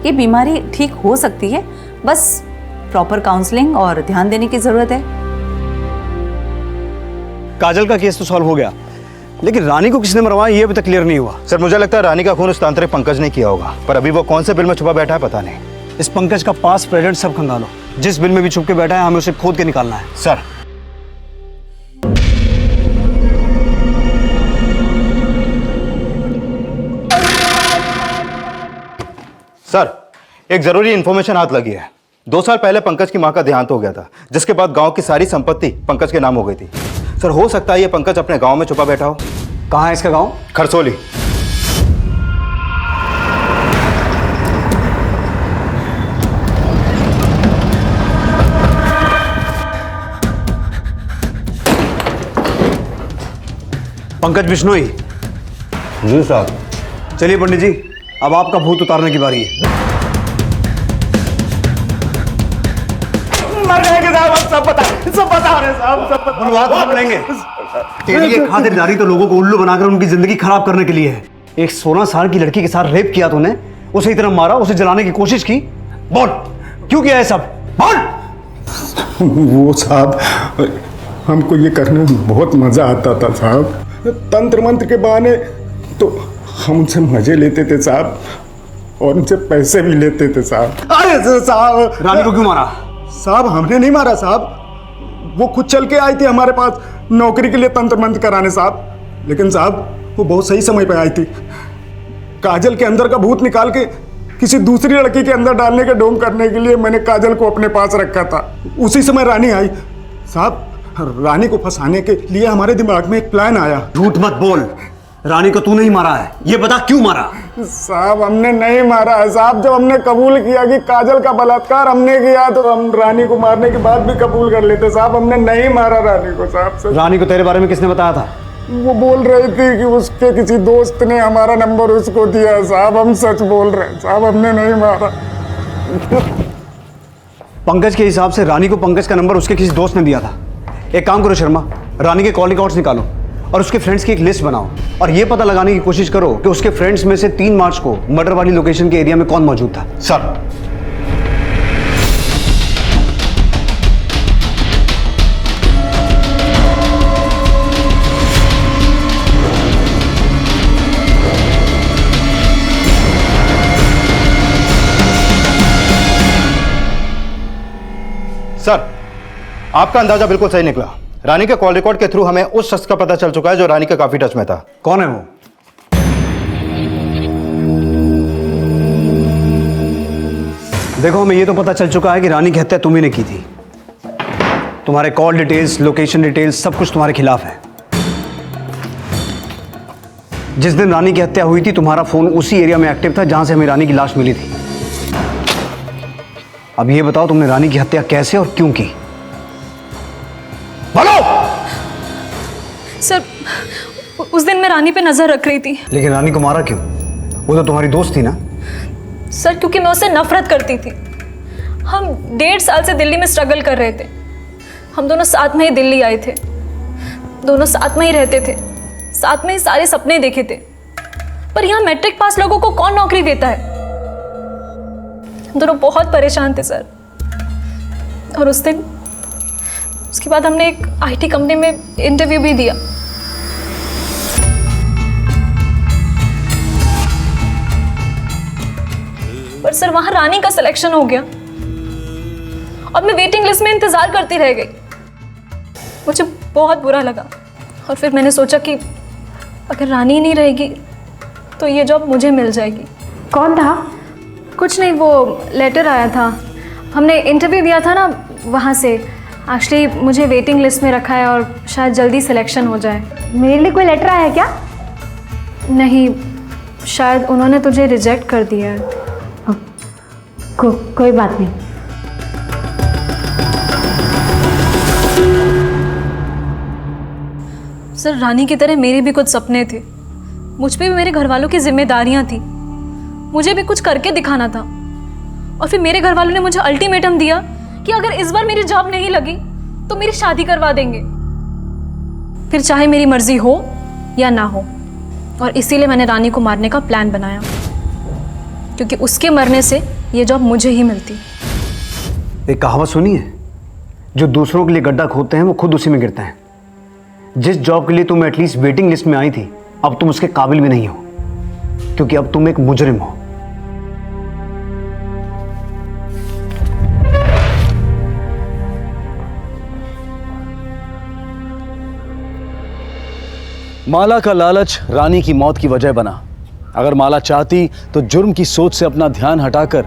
ये बीमारी ठीक हो सकती है, बस प्रॉपर काउंसलिंग और ध्यान देने की ज़रूरत है। काजल का केस तो सॉल्व हो गया, लेकिन रानी को किसने मरवाया ये अभी तक क्लियर नहीं हुआ। सर, मुझे लगता है रानी का खून उस तांत्रिक पंकज ने किया होगा, पर अभी वो कौन से बिल में छुपा बैठा है पता नहीं। इस पंकज का पास प्रेजेंट सब खंगालो, जिस बिल में भी छुप के बैठा है हमें उसे खोद के निकालना है। सर, एक जरूरी इंफॉर्मेशन हाथ लगी है। 2 साल पहले पंकज की मां का देहांत हो गया था, जिसके बाद गांव की सारी संपत्ति पंकज के नाम हो गई थी। सर, हो सकता है ये पंकज अपने गांव में छुपा बैठा हो। कहाँ है इसका गांव? खरसोली। पंकज बिश्नोई। जी साहब। चलिए पंडित जी, अब आपका भूत उतारने की बारी है। मर जाएंगे साहब, सब बता रहे साहब, सब बनवा लेंगे। तेरी ये खातिरदारी तो लोगों को उल्लू बनाकर उनकी जिंदगी खराब करने के लिए है। एक 16 साल की लड़की के साथ रेप किया तूने, उसे इतना मारा, उसे जलाने की कोशिश की। बोल क्यों किया है सब, बोल। वो साहब, हमको ये करने में बहुत मजा आता था साहब। तंत्र मंत्र के बहाने तो हम उनसे मजे लेते थे साहब, और उनसे पैसे भी लेते थे साहब। अरे साहब, रानी को क्यों मारा? साहब हमने नहीं मारा साहब, वो खुद चल के आई थी हमारे पास नौकरी के लिए तंत्र मंत्र कराने साहब। लेकिन साहब वो बहुत सही समय पर आई थी। काजल के अंदर का भूत निकाल के किसी दूसरी लड़की के अंदर डालने के ढोंग करने के लिए मैंने काजल को अपने पास रखा था। उसी समय रानी आई साहब। रानी को फंसाने के लिए हमारे दिमाग में एक प्लान आया। झूठ मत बोल, रानी को तू नहीं मारा है, ये बता क्यों मारा? साहब हमने नहीं मारा है साहब। जब हमने कबूल किया कि काजल का बलात्कार हमने किया तो हम रानी को मारने के बाद भी कबूल कर लेते साहब। हमने नहीं मारा रानी को साहब। रानी को तेरे बारे में किसने बताया था? वो बोल रही थी कि उसके किसी दोस्त ने हमारा नंबर उसको दिया साहब। हम सच बोल रहे हैं साहब, हमने नहीं मारा। पंकज के हिसाब से रानी को पंकज का नंबर उसके किसी दोस्त ने दिया था। एक काम करो शर्मा, रानी के कॉल रिकॉर्ड्स निकालो और उसके फ्रेंड्स की एक लिस्ट बनाओ और ये पता लगाने की कोशिश करो कि उसके फ्रेंड्स में से 3 मार्च को मर्डर वाली लोकेशन के एरिया में कौन मौजूद था। सर। सर, आपका अंदाजा बिल्कुल सही निकला। रानी के कॉल रिकॉर्ड के थ्रू हमें उस शख्स का पता चल चुका है जो रानी के काफी टच में था। कौन है वो? देखो, हमें ये तो पता चल चुका है कि रानी की हत्या तुम्ही ने की थी। तुम्हारे कॉल डिटेल्स, लोकेशन डिटेल्स सब कुछ तुम्हारे खिलाफ है। जिस दिन रानी की हत्या हुई थी तुम्हारा फोन उसी एरिया में एक्टिव था जहां से हमें रानी की लाश मिली थी। अब ये बताओ तुमने रानी की हत्या कैसे और क्यों की? बोलो। सर, उस दिन मैं रानी पे नजर रख रही थी। लेकिन रानी को मारा क्यों? वो तो तुम्हारी दोस्त थी ना। सर, क्योंकि मैं उससे नफरत करती थी। हम 1.5 साल से दिल्ली में स्ट्रगल कर रहे थे। हम दोनों साथ में ही दिल्ली आए थे, दोनों साथ में ही रहते थे, साथ में ही सारे सपने देखे थे। पर यहाँ मैट्रिक पास लोगों को कौन नौकरी देता है? हम दोनों बहुत परेशान थे सर। और उस दिन, उसके बाद हमने एक IT कंपनी में इंटरव्यू भी दिया। पर सर वहां रानी का सिलेक्शन हो गया और मैं वेटिंग लिस्ट में इंतजार करती रह गई। मुझे बहुत बुरा लगा और फिर मैंने सोचा कि अगर रानी नहीं रहेगी तो ये जॉब मुझे मिल जाएगी। कौन था? कुछ नहीं, वो लेटर आया था, हमने इंटरव्यू दिया था ना वहाँ से। एक्चुअली मुझे वेटिंग लिस्ट में रखा है और शायद जल्दी सिलेक्शन हो जाए। मेरे लिए कोई लेटर आया है क्या? नहीं, शायद उन्होंने तुझे रिजेक्ट कर दिया है। कोई बात नहीं। सर, रानी की तरह मेरे भी कुछ सपने थे। मुझ पे भी मेरे घर वालों की जिम्मेदारियां थी। मुझे भी कुछ करके दिखाना था। और फिर मेरे घर वालों ने मुझे अल्टीमेटम दिया कि अगर इस बार मेरी जॉब नहीं लगी तो मेरी शादी करवा देंगे, फिर चाहे मेरी मर्जी हो या ना हो। और इसीलिए मैंने रानी को मारने का प्लान बनाया, क्योंकि उसके मरने से ये जॉब मुझे ही मिलती। एक कहावत सुनी है, जो दूसरों के लिए गड्ढा खोदते हैं वो खुद उसी में गिरते हैं। जिस जॉब के लिए तुम एटलीस्ट वेटिंग लिस्ट में आई थी, अब तुम उसके काबिल भी नहीं हो, क्योंकि अब तुम एक मुजरिम हो। माला का लालच रानी की मौत की वजह बना। अगर माला चाहती तो जुर्म की सोच से अपना ध्यान हटाकर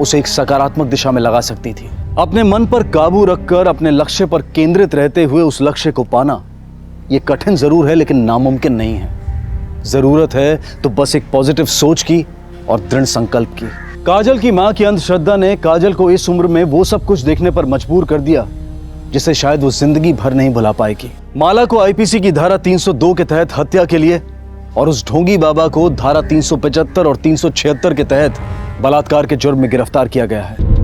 उसे एक सकारात्मक दिशा में लगा सकती थी। अपने मन पर काबू रखकर अपने लक्ष्य पर केंद्रित रहते हुए उस लक्ष्य को पाना यह कठिन जरूर है, लेकिन नामुमकिन नहीं है। जरूरत है तो बस एक पॉजिटिव सोच की और दृढ़ संकल्प की। काजल की मां की अंधश्रद्धा ने काजल को इस उम्र में वो सब कुछ देखने पर मजबूर कर दिया जिसे शायद वो जिंदगी भर नहीं भुला पाएगी। माला को आईपीसी की धारा 302 के तहत हत्या के लिए और उस ढोंगी बाबा को धारा 375 और 376 के तहत बलात्कार के जुर्म में गिरफ्तार किया गया है।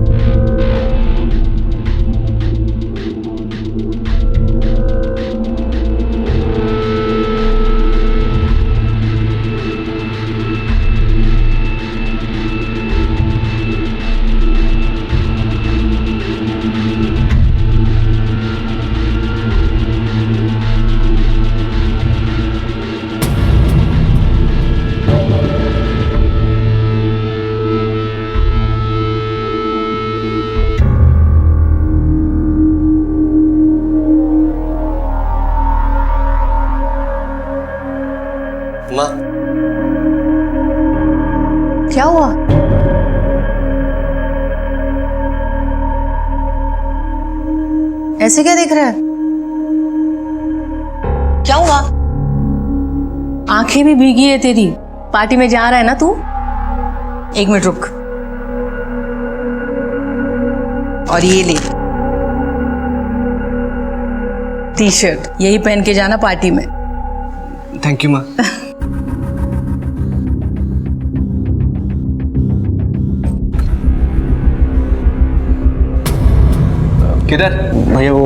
माँ, क्या हुआ? ऐसे क्या देख रहा है? क्या हुआ? आंखें भी भीगी है तेरी। पार्टी में जा रहा है ना तू? एक मिनट रुक। और ये ले टी शर्ट, यही पहन के जाना पार्टी में। थैंक यू माँ। किधर भैया? वो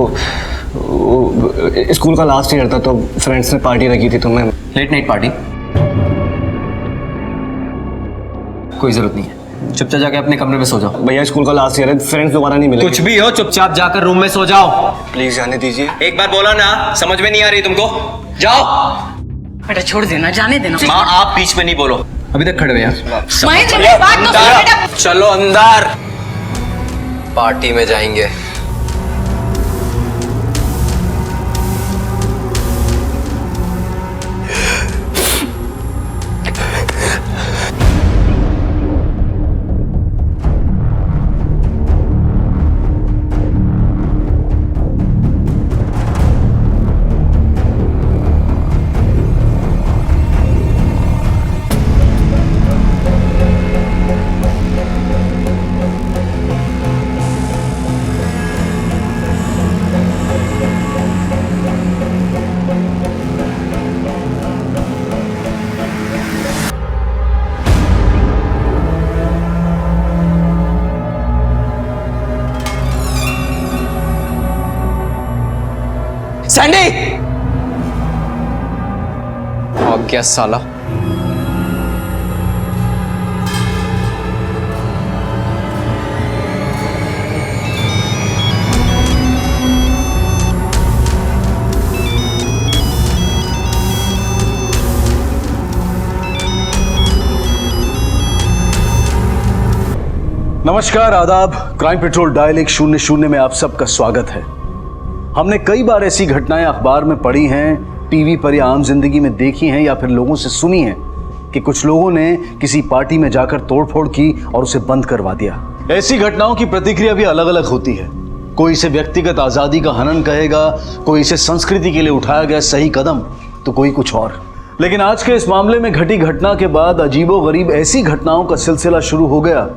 स्कूल का लास्ट ईयर था तो फ्रेंड्स ने पार्टी रखी थी तो मैं। Late night party? कोई जरूरत नहीं है, चुपचाप जाके अपने कमरे में सो जाओ। भैया स्कूल का लास्ट ईयर है, फ्रेंड्स दोबारा नहीं मिले। कुछ भी हो, चुपचाप जाकर रूम में सो जाओ। प्लीज जाने दीजिए। एक बार बोला ना, समझ में नहीं आ रही तुमको? जाओ। बेटा छोड़ देना, जाने देना। माँ आप बीच में नहीं बोलो, अभी तक खड़े हुए हैं। बात तो सुनो बेटा। चलो अंदर, पार्टी में जाएंगे। सैंडी! भाग गया साला। नमस्कार, आदाब। क्राइम पेट्रोल डायल 100 में आप सबका स्वागत है। हमने कई बार ऐसी घटनाएं अखबार में पढ़ी हैं, टीवी पर या आम जिंदगी में देखी हैं या फिर लोगों से सुनी हैं कि कुछ लोगों ने किसी पार्टी में जाकर तोड़फोड़ की और उसे बंद करवा दिया। ऐसी घटनाओं की प्रतिक्रिया भी अलग अलग होती है। कोई इसे व्यक्तिगत आजादी का हनन कहेगा, कोई इसे संस्कृति के लिए उठाया गया सही कदम, तो कोई कुछ और। लेकिन आज के इस मामले में घटी घटना के बाद अजीबोगरीब ऐसी घटनाओं का सिलसिला शुरू हो गया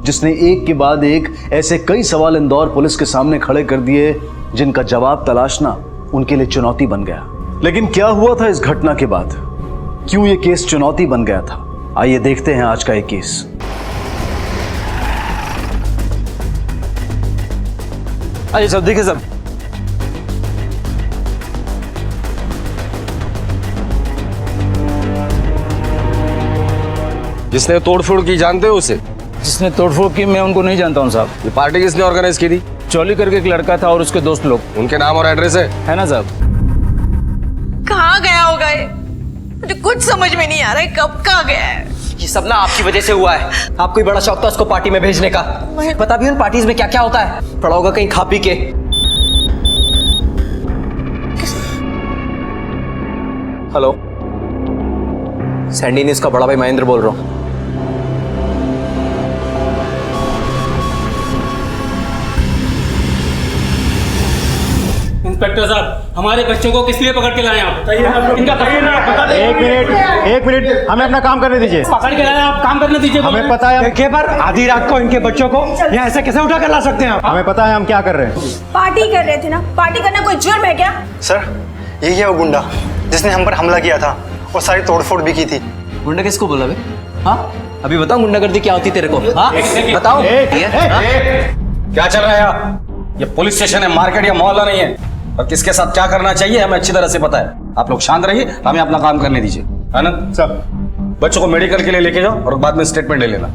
जिसने एक के बाद एक ऐसे कई सवाल इंदौर पुलिस के सामने खड़े कर दिए जिनका जवाब तलाशना उनके लिए चुनौती बन गया। लेकिन क्या हुआ था इस घटना के बाद? क्यों ये केस चुनौती बन गया था? आइए देखते हैं आज का एक केस। आइए सब, देखिए सब। जिसने तोड़फोड़ की, जानते हो उसे? जिसने तोड़फोड़ की, मैं उनको नहीं जानता हूँ साहब। ये पार्टी किसने ऑर्गेनाइज की थी? चौली करके एक लड़का था और उसके दोस्त लोग। उनके नाम और एड्रेस है ना साहब? कहाँ गया होगा ये? मुझे कुछ समझ में नहीं आ रहा है, कब कहाँ गया है? ये सब ना आपकी वजह से हुआ है। आपको ही बड़ा शौक था उसको पार्टी में भेजने का। पता भी उन पार्टीज में क्या क्या होता है। पड़ा होगा कहीं खा पी के। हेलो, सैंडी ने इसका बड़ा भाई महेंद्र बोल रहा हूँ। इन इंस्पेक्टर साहब, हमारे बच्चों को किस लिए पकड़ के लाए आप? बताइए आप, इनका बताइए ना, बता दे। एक मिनट, हमें अपना काम करने दीजिए। पकड़ के लाए आप, काम करने दीजिए। हमें पता है। देखिए, पर आधी रात को इनके बच्चों को यहाँ ऐसे कैसे उठा कर ला सकते हैं आप? हमें पता है हम क्या कर रहे हैं। पार्टी कर रहे थे ना, पार्टी करना कोई जुर्म है क्या? सर, यही है वो गुंडा जिसने हम पर हमला किया था और सारी तोड़फोड़ भी की थी। गुंडा किसको बोला बे? हाँ, अभी बताओ गुंडागर्दी क्या होती तेरे को? हाँ, बताओ। क्या चल रहा है यहाँ? ये पुलिस स्टेशन है, मार्केट या मोहल्ला नहीं है। और किसके साथ क्या करना चाहिए हमें अच्छी तरह से पता है। आप लोग शांत रहिए, हमें अपना काम करने दीजिए। आनंद सर, बच्चों को मेडिकल के लिए लेके जाओ और बाद में स्टेटमेंट ले लेना।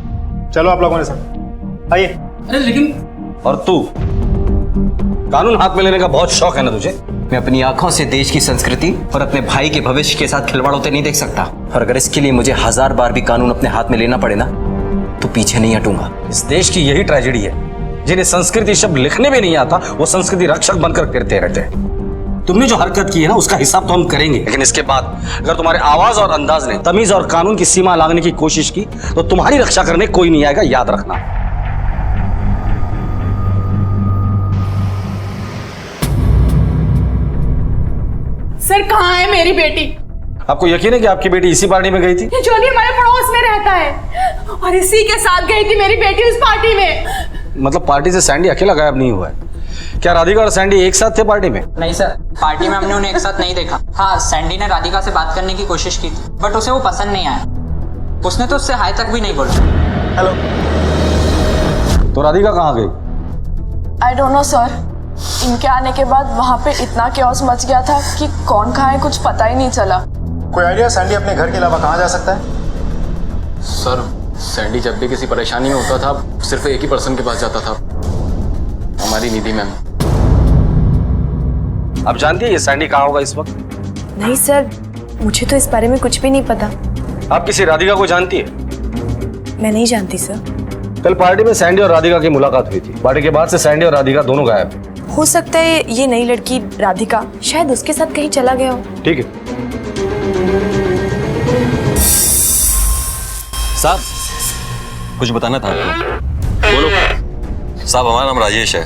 चलो आप लोगों ने सर, आइए। अरे लेकिन और तू, कानून हाथ में लेने का बहुत शौक है ना तुझे? मैं अपनी आंखों से देश की संस्कृति और अपने भाई के भविष्य के साथ खिलवाड़ होते नहीं देख सकता। और अगर इसके लिए मुझे 1000 बार भी कानून अपने हाथ में लेना पड़े ना, तो पीछे नहीं हटूंगा। इस देश की यही ट्रेजेडी है, जिन्हें संस्कृति शब्द लिखने में नहीं आता वो संस्कृति रक्षक बनकर फिरते रहते हैं। तुमने जो हरकत की है ना, उसका हिसाब तो हम करेंगे, लेकिन इसके बाद अगर तुम्हारे आवाज और अंदाज ने तमीज और कानून की सीमा लागने की कोशिश की तो तुम्हारी रक्षा करने कोई नहीं आएगा, याद रखना। सर, कहाँ है मेरी बेटी? आपको यकीन है कि आपकी बेटी इसी पार्टी में गई थी? ये जोली हमारे पड़ोस में रहता है और इसी के साथ गई थी मेरी बेटी उस पार्टी में। मतलब पार्टी से सैंडी अकेला गायब नहीं हुआ है? क्या राधिका और सैंडी एक साथ थे पार्टी में? नहीं सर, पार्टी में हमने उन्हें एक साथ नहीं देखा। हाँ, सैंडी ने राधिका से बात करने की कोशिश की थी, बट उसे वो पसंद नहीं आया। उसने तो उससे हाय तक भी नहीं बोला। हेलो, तो राधिका कहाँ गई? I don't know sir. इनके आने के बाद वहाँ पे इतना क्योस मच गया था कि कौन कहाँ है कुछ पता ही नहीं चला। कोई आइडिया सैंडी अपने घर के अलावा कहाँ जा सकता है? सर, सैंडी जब भी किसी परेशानी में होता था सिर्फ एक ही पर्सन के पास जाता था, हमारी निधि मैम। आप जानती है ये सैंडी कहाँ होगा इस वक्त? नहीं सर, मुझे तो इस बारे में कुछ भी नहीं पता। आप किसी राधिका को जानती है? मैं नहीं जानती सर। कल पार्टी में सैंडी और राधिका की मुलाकात हुई थी। पार्टी के बाद से सैंडी और राधिका दोनों गायब हैं। हो सकता है ये नई लड़की राधिका शायद उसके साथ कहीं चला गया हो। ठीक है साहब, कुछ बताना था आपको। बोलो साहब। हमारा नाम राजेश है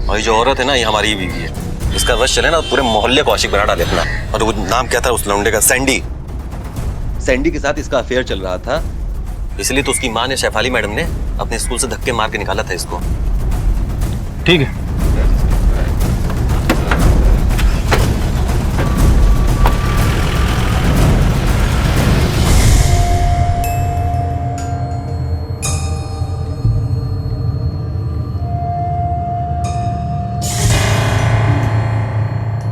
और ये जो औरत है ना, ये हमारी ही बीवी है। इसका वश चले ना पूरे मोहल्ले को आशिक बना डाले अपना। और वो नाम क्या था उस लौंडे का? सैंडी। सैंडी के साथ इसका अफेयर चल रहा था, इसलिए तो उसकी माँ ने, शेफाली मैडम ने, अपने स्कूल से धक्के मार के निकाला था इसको। ठीक है।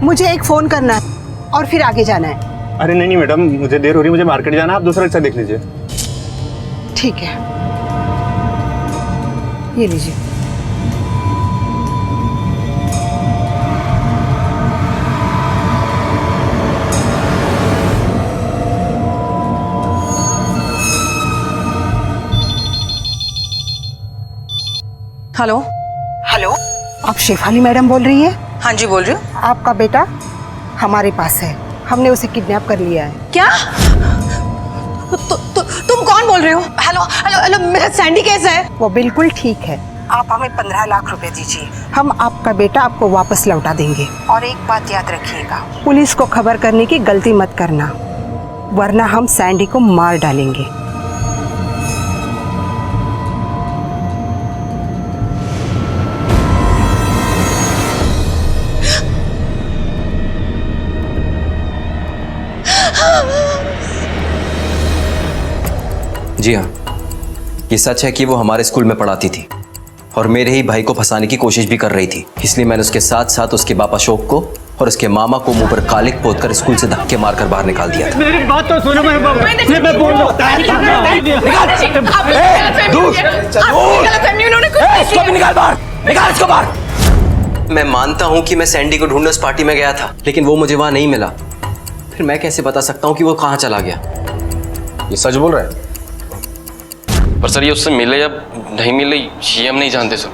मुझे एक फोन करना है और फिर आगे जाना है। अरे नहीं मैडम, मुझे देर हो रही है, मुझे मार्केट जाना है, आप दूसरा रिक्शा देख लीजिए। ठीक है, ये लीजिए। हेलो। हेलो, आप शेफाली मैडम बोल रही है? हाँ जी, बोल रही हूँ। आपका बेटा हमारे पास है, हमने उसे किडनैप कर लिया है। क्या? तुम कौन बोल रहे हो? हेलो हेलो हेलो, मेरा सैंडी कैसा है? वो बिल्कुल ठीक है। आप हमें 15 लाख रुपए दीजिए, हम आपका बेटा आपको वापस लौटा देंगे। और एक बात याद रखिएगा, पुलिस को खबर करने की गलती मत करना, वरना हम सैंडी को मार डालेंगे। जी हाँ, ये सच है कि वो हमारे स्कूल में पढ़ाती थी और मेरे ही भाई को फंसाने की कोशिश भी कर रही थी। इसलिए मैंने उसके साथ साथ उसके बाप अशोक को और उसके मामा को मुंह पर कालिक पोतकर स्कूल से धक्के मारकर बाहर निकाल दिया था। मेरी बात तो सुनो, मैं बोल रहा हूँ। मैं मानता हूँ कि मैं सैंडी को ढूंढने उस पार्टी में गया था, लेकिन वो मुझे वहां नहीं मिला। फिर मैं कैसे बता सकता हूँ कि वो कहाँ चला गया? ये सच बोल रहा है? पर सर, ये उससे मिले या नहीं मिले ये हम नहीं जानते सर।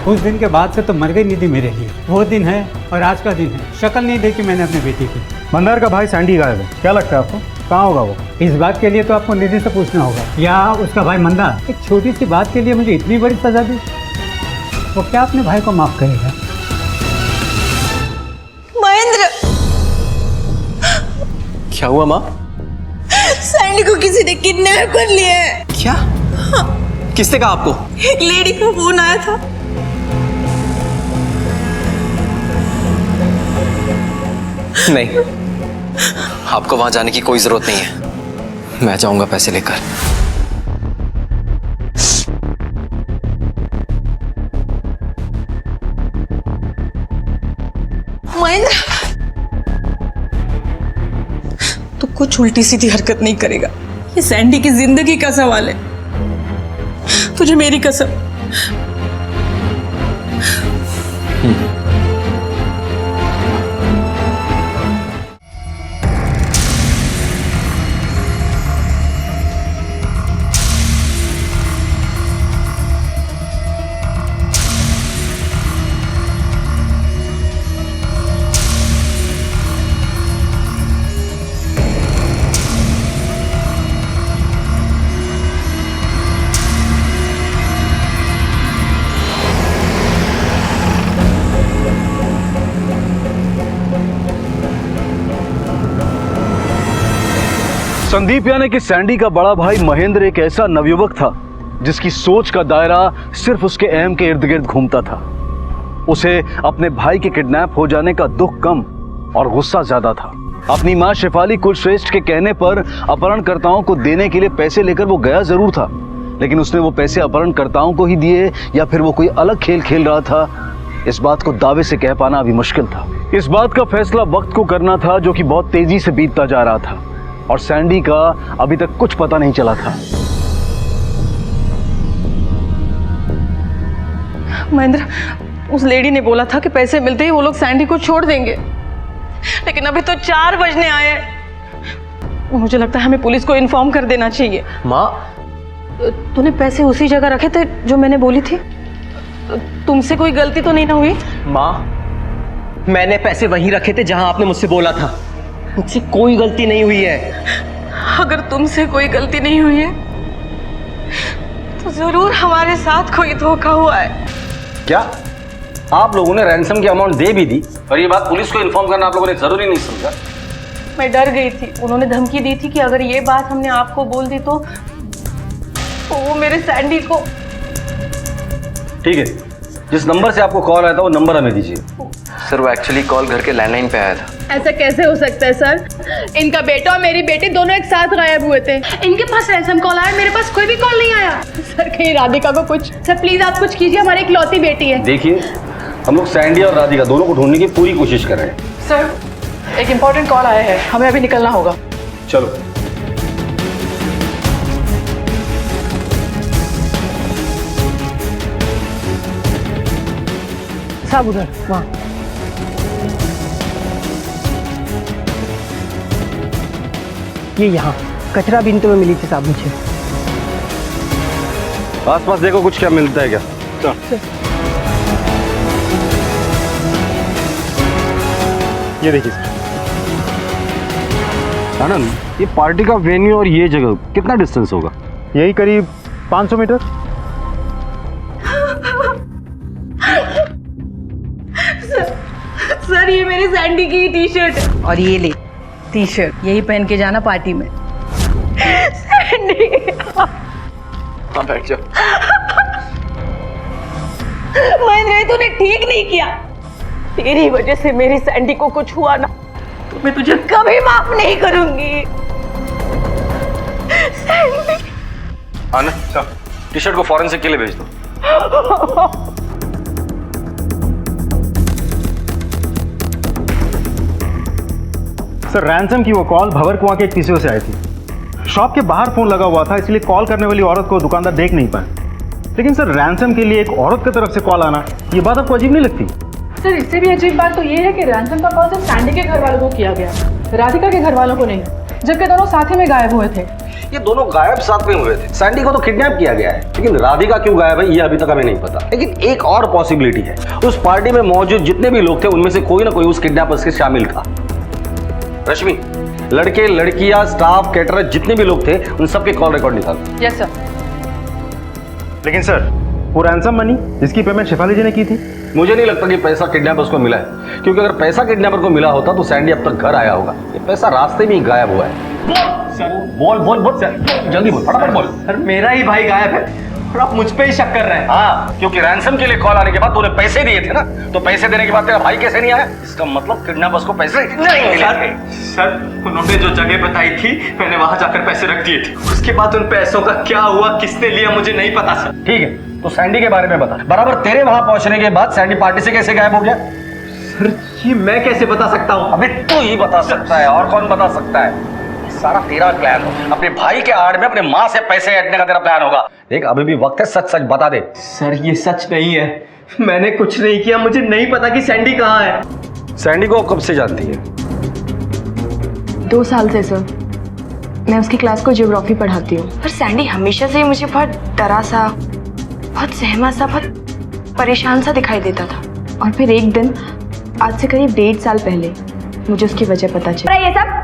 उस दिन के बाद से तो मर गई निधि मेरे लिए। वो दिन है और आज का दिन है। शक्ल नहीं देखी मैंने अपने बेटी की। मंदार का भाई सैंडी गायब है, क्या लगता है आपको? कहाँ होगा वो? इस बात के लिए तो आपको निधि से पूछना होगा या उसका भाई मंदार। एक छोटी सी बात के लिए मुझे इतनी बड़ी सजा दी। वो क्या अपने भाई को माफ करेगा? महेंद्र, क्या हुआ माँ? सैंडी को किसी ने किडनैप कर लिया है। क्या? किसने कहा आपको? एक लेडी का फोन आया था। नहीं, आपको वहां जाने की कोई जरूरत नहीं है। मैं जाऊंगा पैसे लेकर। महेंद्र, तू कुछ उल्टी सीधी हरकत नहीं करेगा। ये सैंडी की जिंदगी का सवाल है। तुझे मेरी कसम। संदीप यानी कि सैंडी का बड़ा भाई महेंद्र एक ऐसा नवयुवक था जिसकी सोच का दायरा सिर्फ उसके एम के इर्द गिर्द घूमता था। उसे अपने भाई के किडनैप हो जाने का दुख कम और गुस्सा ज्यादा था। अपनी मां शेफाली कुलश्रेष्ठ के कहने पर अपहरणकर्ताओं को देने के लिए पैसे लेकर वो गया जरूर था, लेकिन उसने वो पैसे अपहरणकर्ताओं को ही दिए या फिर वो कोई अलग खेल खेल रहा था, इस बात को दावे से कह पाना अभी मुश्किल था। इस बात का फैसला वक्त को करना था जो कि बहुत तेजी से बीतता जा रहा था और सैंडी का अभी तक कुछ पता नहीं चला था। महेंद्र, उस लेडी ने बोला था कि पैसे मिलते ही वो लोग सैंडी को छोड़ देंगे, लेकिन अभी तो 4 बजने आए हैं। मुझे लगता है हमें पुलिस को इन्फॉर्म कर देना चाहिए। माँ, तूने पैसे उसी जगह रखे थे जो मैंने बोली थी? तुमसे कोई गलती तो नहीं ना हुई? माँ, मैंने पैसे वहीं रखे थे जहां आपने मुझसे बोला था। मुझसे कोई गलती नहीं हुई है। अगर तुमसे कोई गलती नहीं हुई है तो जरूर हमारे साथ कोई धोखा हुआ है। क्या आप लोगों ने रैंसम की अमाउंट दे भी दी और ये बात पुलिस को इन्फॉर्म करना आप लोगों ने जरूरी नहीं समझा? मैं डर गई थी। उन्होंने धमकी दी थी कि अगर ये बात हमने आपको बोल दी तो वो मेरे सैंडी को। ठीक है, जिस नंबर से आपको कॉल आया था वो नंबर हमें दीजिए। सर, वो एक्चुअली कॉल घर के लैंडलाइन पे आया था। ऐसा कैसे हो सकता है सर? इनका बेटा और मेरी बेटी दोनों एक साथ गायब हुए थे। इनके पास रैंसम कॉल आया, मेरे पास कोई भी कॉल नहीं आया। सर, कहीं राधिका को कुछ। सर प्लीज आप कुछ कीजिए, हमारी इकलौती बेटी है। देखिए, हम लोग सैंडी और राधिका दोनों को ढूंढने की पूरी कोशिश कर रहे हैं। सर, एक इम्पोर्टेंट कॉल आया है, हमें अभी निकलना होगा। चलो। साहब उधर वहाँ। ये यहाँ कचरा बिनते में मिली थी साहब मुझे। आस पास देखो कुछ क्या मिलता है क्या? ये देखिए सर। आनंद, ये पार्टी का वेन्यू और ये जगह कितना डिस्टेंस होगा? यही करीब 500 मीटर। सर, ये मेरी सैंडी की टी शर्ट है। और ये ले टी शर्ट, यही पहन के जाना पार्टी में। सैंडी, हाँ बैठ जाओ। महेंद्र, तूने ठीक नहीं किया। तेरी वजह से मेरी सैंडी को कुछ हुआ ना तो मैं तुझे कभी माफ नहीं करूंगी। सैंडी। आनंद, टी शर्ट को फॉरेंसिक के लिए भेज दो। सर, रैंसम की वो कॉल भवर कुआं के एक पीसीओ से आई थी। शॉप के बाहर फोन लगा हुआ था, इसलिए कॉल करने वाली औरत को दुकानदार देख नहीं पाए। लेकिन सर, रैंसम के लिए एक औरत की तरफ से कॉल आना, ये बात आपको अजीब नहीं लगती? सर, इससे भी अजीब बात तो ये है कि रैंसम का कॉल सिर्फ सैंडी के घर वालों को किया गया, राधिका के घर वालों को नहीं, जबकि दोनों साथ ही में गायब हुए थे। ये दोनों गायब साथ में हुए थे। सैंडी को तो किडनैप किया गया है, लेकिन राधिका क्यों गायब है ये अभी तक हमें नहीं पता। लेकिन एक और पॉसिबिलिटी है, उस पार्टी में मौजूद जितने भी लोग थे उनमें से कोई ना कोई उस किडनैपर्स के शामिल था। रश्मि, लड़के लड़कियां स्टाफ कैटरर जितने भी लोग थे उन सबके कॉल रिकॉर्ड निकाल। Yes sir. लेकिन सर, वो रैंसम मनी जिसकी पेमेंट शेफाली जी ने की थी। मुझे नहीं लगता कि पैसा किडनैपर्स को मिला है, क्योंकि अगर पैसा किडनैपर को मिला होता तो सैंडी अब तक घर आया होगा। ये पैसा रास्ते में ही गायब हुआ है। बोल बोल बोल जल्दी बोल, फटाफट बोल। सर मेरा ही भाई गायब है और आप मुझ पे ही शक कर रहे हैं। हाँ, क्योंकि रैंसम के लिए कॉल आने के बाद तूने पैसे दिए थे ना, तो पैसे देने के बाद तेरा भाई कैसे नहीं आया? इसका मतलब किडनैपर्स को पैसे नहीं मिले। सर उन्होंने जो जगह बताई थी मैंने वहां जाकर पैसे रख दिए थे। उसके बाद उन पैसों का क्या हुआ, किसने लिया, मुझे नहीं पता सर। ठीक है, तो सैंडी के बारे में बता। बराबर तेरे वहां पहुंचने के बाद सैंडी पार्टी से कैसे गायब हो गया? सर ये मैं कैसे बता सकता हूँ? अबे तू ही बता सकता है, और कौन बता सकता है? सारा तेरा प्लान हो। अपने भाई के आड़ में अपने माँ से पैसे ऐंठने का तेरा प्लान होगा। देख अभी भी वक्त है, सच सच बता दे। सर ये सच नहीं है, मैंने कुछ नहीं किया। मुझे नहीं पता कि सैंडी कहाँ है। सैंडी को कब से जानती है? 2 साल से सर। मैं उसकी क्लास को ज्योग्राफी पढ़ाती हूँ। पर सैंडी हमेशा से ही मुझे बहुत डरा सा, बहुत सहमा सा, बहुत परेशान सा दिखाई देता था। और फिर एक दिन आज से करीब 1.5 साल पहले मुझे उसकी वजह पता चली। ये सब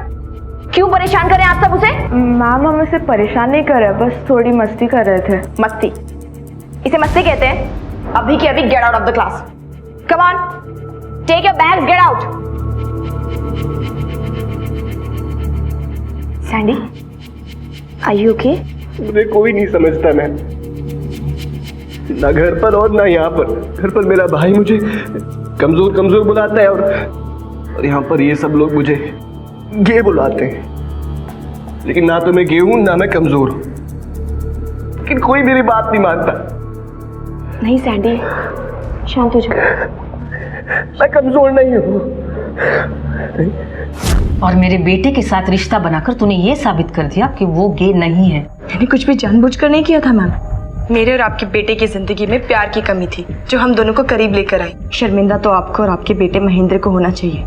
क्यों परेशान कर रहे हैं आप सब उसे? मैम हम उसे परेशान नहीं कर रहे, बस थोड़ी मस्ती कर रहे थे। मस्ती? इसे मस्ती कहते हैं? अभी के अभी get out of the class. Come on, take your bags, get out. Sandy, are you okay? मुझे कोई नहीं समझता मैं, ना घर पर और ना यहाँ पर। घर पर मेरा भाई मुझे कमजोर कमजोर बुलाता है और यहाँ पर ये सब लोग मुझे गे बुलाते हैं। लेकिन ना तो मैं गे हूं ना मैं कमजोर हूं, लेकिन कोई मेरी बात नहीं मानता। नहीं सैंडी, शांत हो जाओ। मैं कमजोर नहीं हूं। और मेरे बेटे के साथ रिश्ता बनाकर तूने ये साबित कर दिया कि वो गे नहीं है। मैंने कुछ भी जानबूझकर नहीं किया था मैम। मेरे और आपके बेटे की जिंदगी में प्यार की कमी थी जो हम दोनों को करीब लेकर आई। शर्मिंदा तो आपको और आपके बेटे महेंद्र को होना चाहिए,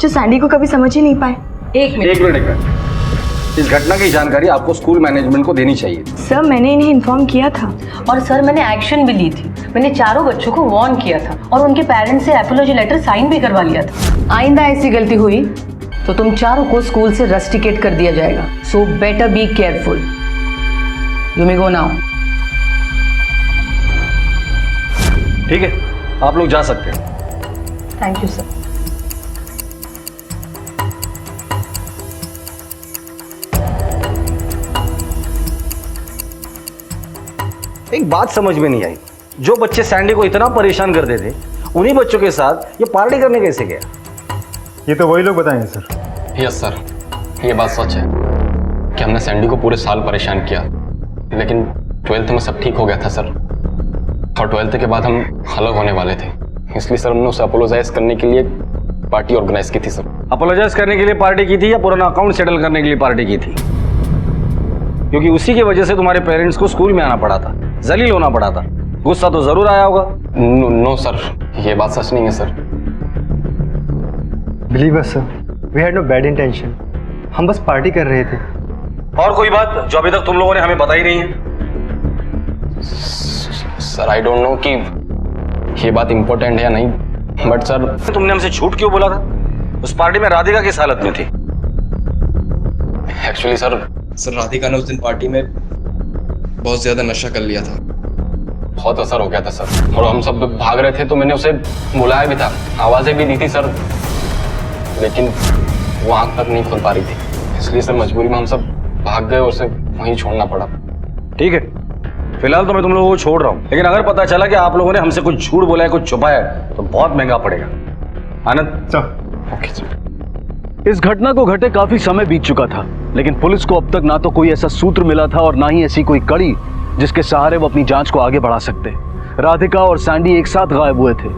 जो सैंडी को कभी समझ ही नहीं पाए। एक मिनट। इस घटना की जानकारी आपको स्कूल मैनेजमेंट को देनी चाहिए। सर मैंने इन्हें इन्फॉर्म किया था। और सर मैंने एक्शन भी ली थी। मैंने चारों बच्चों को वार्न किया था और उनके पेरेंट्स से एपोलॉजी लेटर साइन भी करवा लिया था। आइंदा ऐसी गलती हुई तो तुम चारों को स्कूल से रस्टिकेट कर दिया जाएगा। So better be careful. You may go now. ठीक है, आप लोग जा सकते हैं। Thank you sir. एक बात समझ में नहीं आई, जो बच्चे सैंडी को इतना परेशान करते थे उन्हीं बच्चों के साथ ये पार्टी करने कैसे गया? ये तो वही लोग बताएंगे सर। यस सर, ये बात सच है कि हमने सैंडी को पूरे साल परेशान किया, लेकिन 12th में सब ठीक हो गया था सर। और 12th के बाद हम अलग होने वाले थे, इसलिए सर हमने उसे अपोलोजाइज करने के लिए पार्टी ऑर्गेनाइज की थी सर। अपोलोजाइज करने के लिए पार्टी की थी या पुराना अकाउंट सेटल करने के लिए पार्टी की थी? क्योंकि उसी की वजह से तुम्हारे पेरेंट्स को स्कूल में आना पड़ा था, जलील होना पड़ा था। गुस्सा तो जरूर आया होगा। नो सर, ये बात सच नहीं है sir. Believe us sir, we had no bad intention. हम बस पार्टी कर रहे थे। और कोई बात जो अभी तक तुम लोगों ने हमें बताई नहीं है? सर आई डोंट नो कि ये बात इंपॉर्टेंट है या नहीं, बट सर तुमने हमसे झूठ क्यों बोला था? उस पार्टी में राधिका किस हालत में थी? एक्चुअली सर राधिका ने उस दिन पार्टी में बहुत ज्यादा नशा कर लिया था, बहुत असर हो गया था सर। और हम सब भाग रहे थे तो मैंने उसे बुलाया भी था, आवाजें भी दी थी सर, लेकिन वो आंख तक नहीं खोल पा रही थी। इसलिए सर मजबूरी में हम सब भाग गए और उसे वहीं छोड़ना पड़ा। ठीक है, फिलहाल तो मैं तुम लोगों को छोड़ रहा हूँ, लेकिन अगर पता चला कि आप लोगों ने हमसे कुछ झूठ बोला है, कुछ छुपाया है, तो बहुत महंगा पड़ेगा। आनंद चल। Okay sir. इस घटना को घटे काफी समय बीत चुका था, लेकिन पुलिस को अब तक ना तो कोई ऐसा सूत्र मिला था और ना ही ऐसी कोई कड़ी जिसके सहारे वो अपनी जांच को आगे बढ़ा सकते। राधिका और सैंडी एक साथ गायब हुए थे,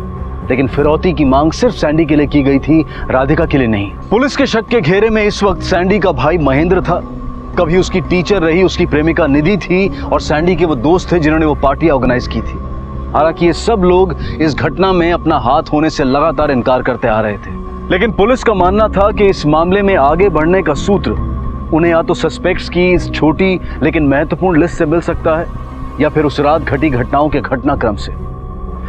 लेकिन फिरौती की मांग सिर्फ सैंडी के लिए की गई थी, राधिका के लिए नहीं। पुलिस के शक के घेरे में इस वक्त सैंडी का भाई महेंद्र था। कभी उसकी टीचर रही उसकी प्रेमिका निधि थी और सैंडी के वो दोस्त थे जिन्होंने वो पार्टी ऑर्गेनाइज की थी। हालांकि ये सब लोग इस घटना में अपना हाथ होने से लगातार इनकार करते आ रहे थे, लेकिन पुलिस का मानना था कि इस मामले में आगे बढ़ने का सूत्र उन्हें या तो सस्पेक्ट्स की इस छोटी लेकिन महत्वपूर्ण लिस्ट से मिल सकता है या फिर उस रात घटी घटनाओं के घटनाक्रम से।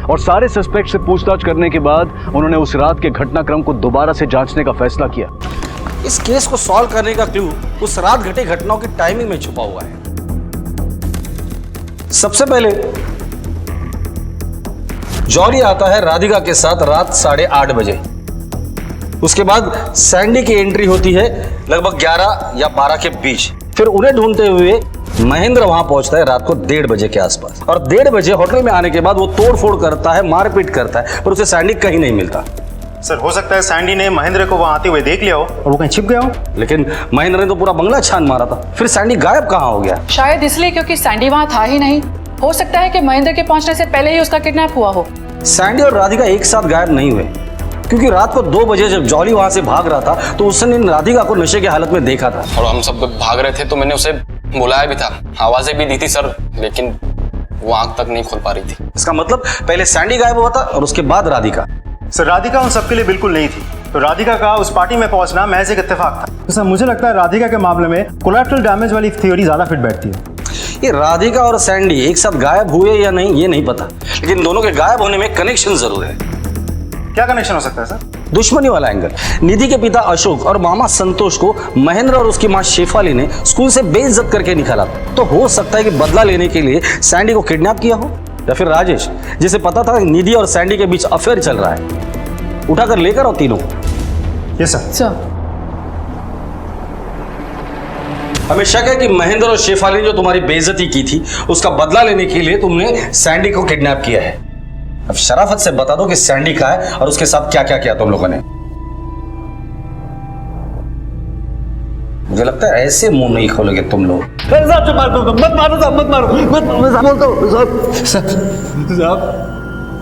और सारे सस्पेक्ट से पूछताछ करने के बाद उन्होंने उस रात के घटनाक्रम को दोबारा से जांचने का फैसला किया। इस केस को सॉल्व करने का क्लू उस रात घटी घटनाओं की टाइमिंग में छुपा हुआ है। सबसे पहले जॉली आता है राधिका के साथ रात 8:30 बजे। उसके बाद सैंडी की एंट्री होती है लगभग 11 या 12 के बीच। फिर उन्हें ढूंढते हुए महेंद्र वहां पहुंचता है रात को 1:30 बजे के आसपास। और 1:30 बजे होटल में आने के बाद वो तोड़फोड़ करता है, मारपीट करता है, पर उसे सैंडी कहीं नहीं मिलता। सर हो सकता है सैंडी ने महेंद्र को वहां आते हुए देख लिया हो और वो कहीं छिप गया हो। लेकिन महेंद्र ने तो पूरा बंगला छान मारा था, फिर सैंडी गायब कहाँ हो गया? शायद इसलिए क्योंकि सैंडी वहाँ था ही नहीं। हो सकता है कि महेंद्र के पहुंचने से पहले ही उसका किडनैप हुआ हो। सैंडी और राधिका एक साथ गायब नहीं हुए, क्योंकि रात को 2 बजे जब जॉली वहां से भाग रहा था तो उसने राधिका को नशे की हालत में देखा था। और हम सब भाग रहे थे तो मैंने उसे बुलाया भी था, आवाजें भी दी थी सर, लेकिन वो आंख तक नहीं खोल पा रही थी। इसका मतलब पहले सैंडी गायब हुआ था और उसके बाद राधिका। सर राधिका उन सबके लिए बिल्कुल नहीं थी, तो राधिका का उस पार्टी में पहुंचना महज एक इत्तेफाक था। तो सर मुझे लगता है राधिका के मामले में कोलैटरल डैमेज वाली थ्योरी ज्यादा फिट बैठती है। ये राधिका और सैंडी एक साथ गायब हुए या नहीं ये नहीं पता, लेकिन दोनों के गायब होने में कनेक्शन जरूर है। क्या कनेक्शन हो सकता है सर? दुश्मनी वाला एंगल। निधि के पिता अशोक और मामा संतोष को महेंद्र और उसकी मां शेफाली ने स्कूल से बेइज्जत करके निकाला, तो हो सकता है कि बदला लेने के लिए सैंडी को किडनैप किया हो, या फिर राजेश जिसे पता था निधि और सैंडी के बीच अफेयर चल रहा है, उठाकर लेकर आओ तीनों। Yes sir. हमें शक है कि महेंद्र और शेफाली ने जो तुम्हारी बेइज्जती की थी उसका बदला लेने के लिए तुमने सैंडी को किडनैप किया है। अब शराफत से बता दो कि सैंडी कहाँ है और उसके साथ क्या क्या किया तुम लोगों ने। मुझे लगता है ऐसे मुंह नहीं खोलोगे तुम लोग। मत मारो साहब, मत मारो, साहब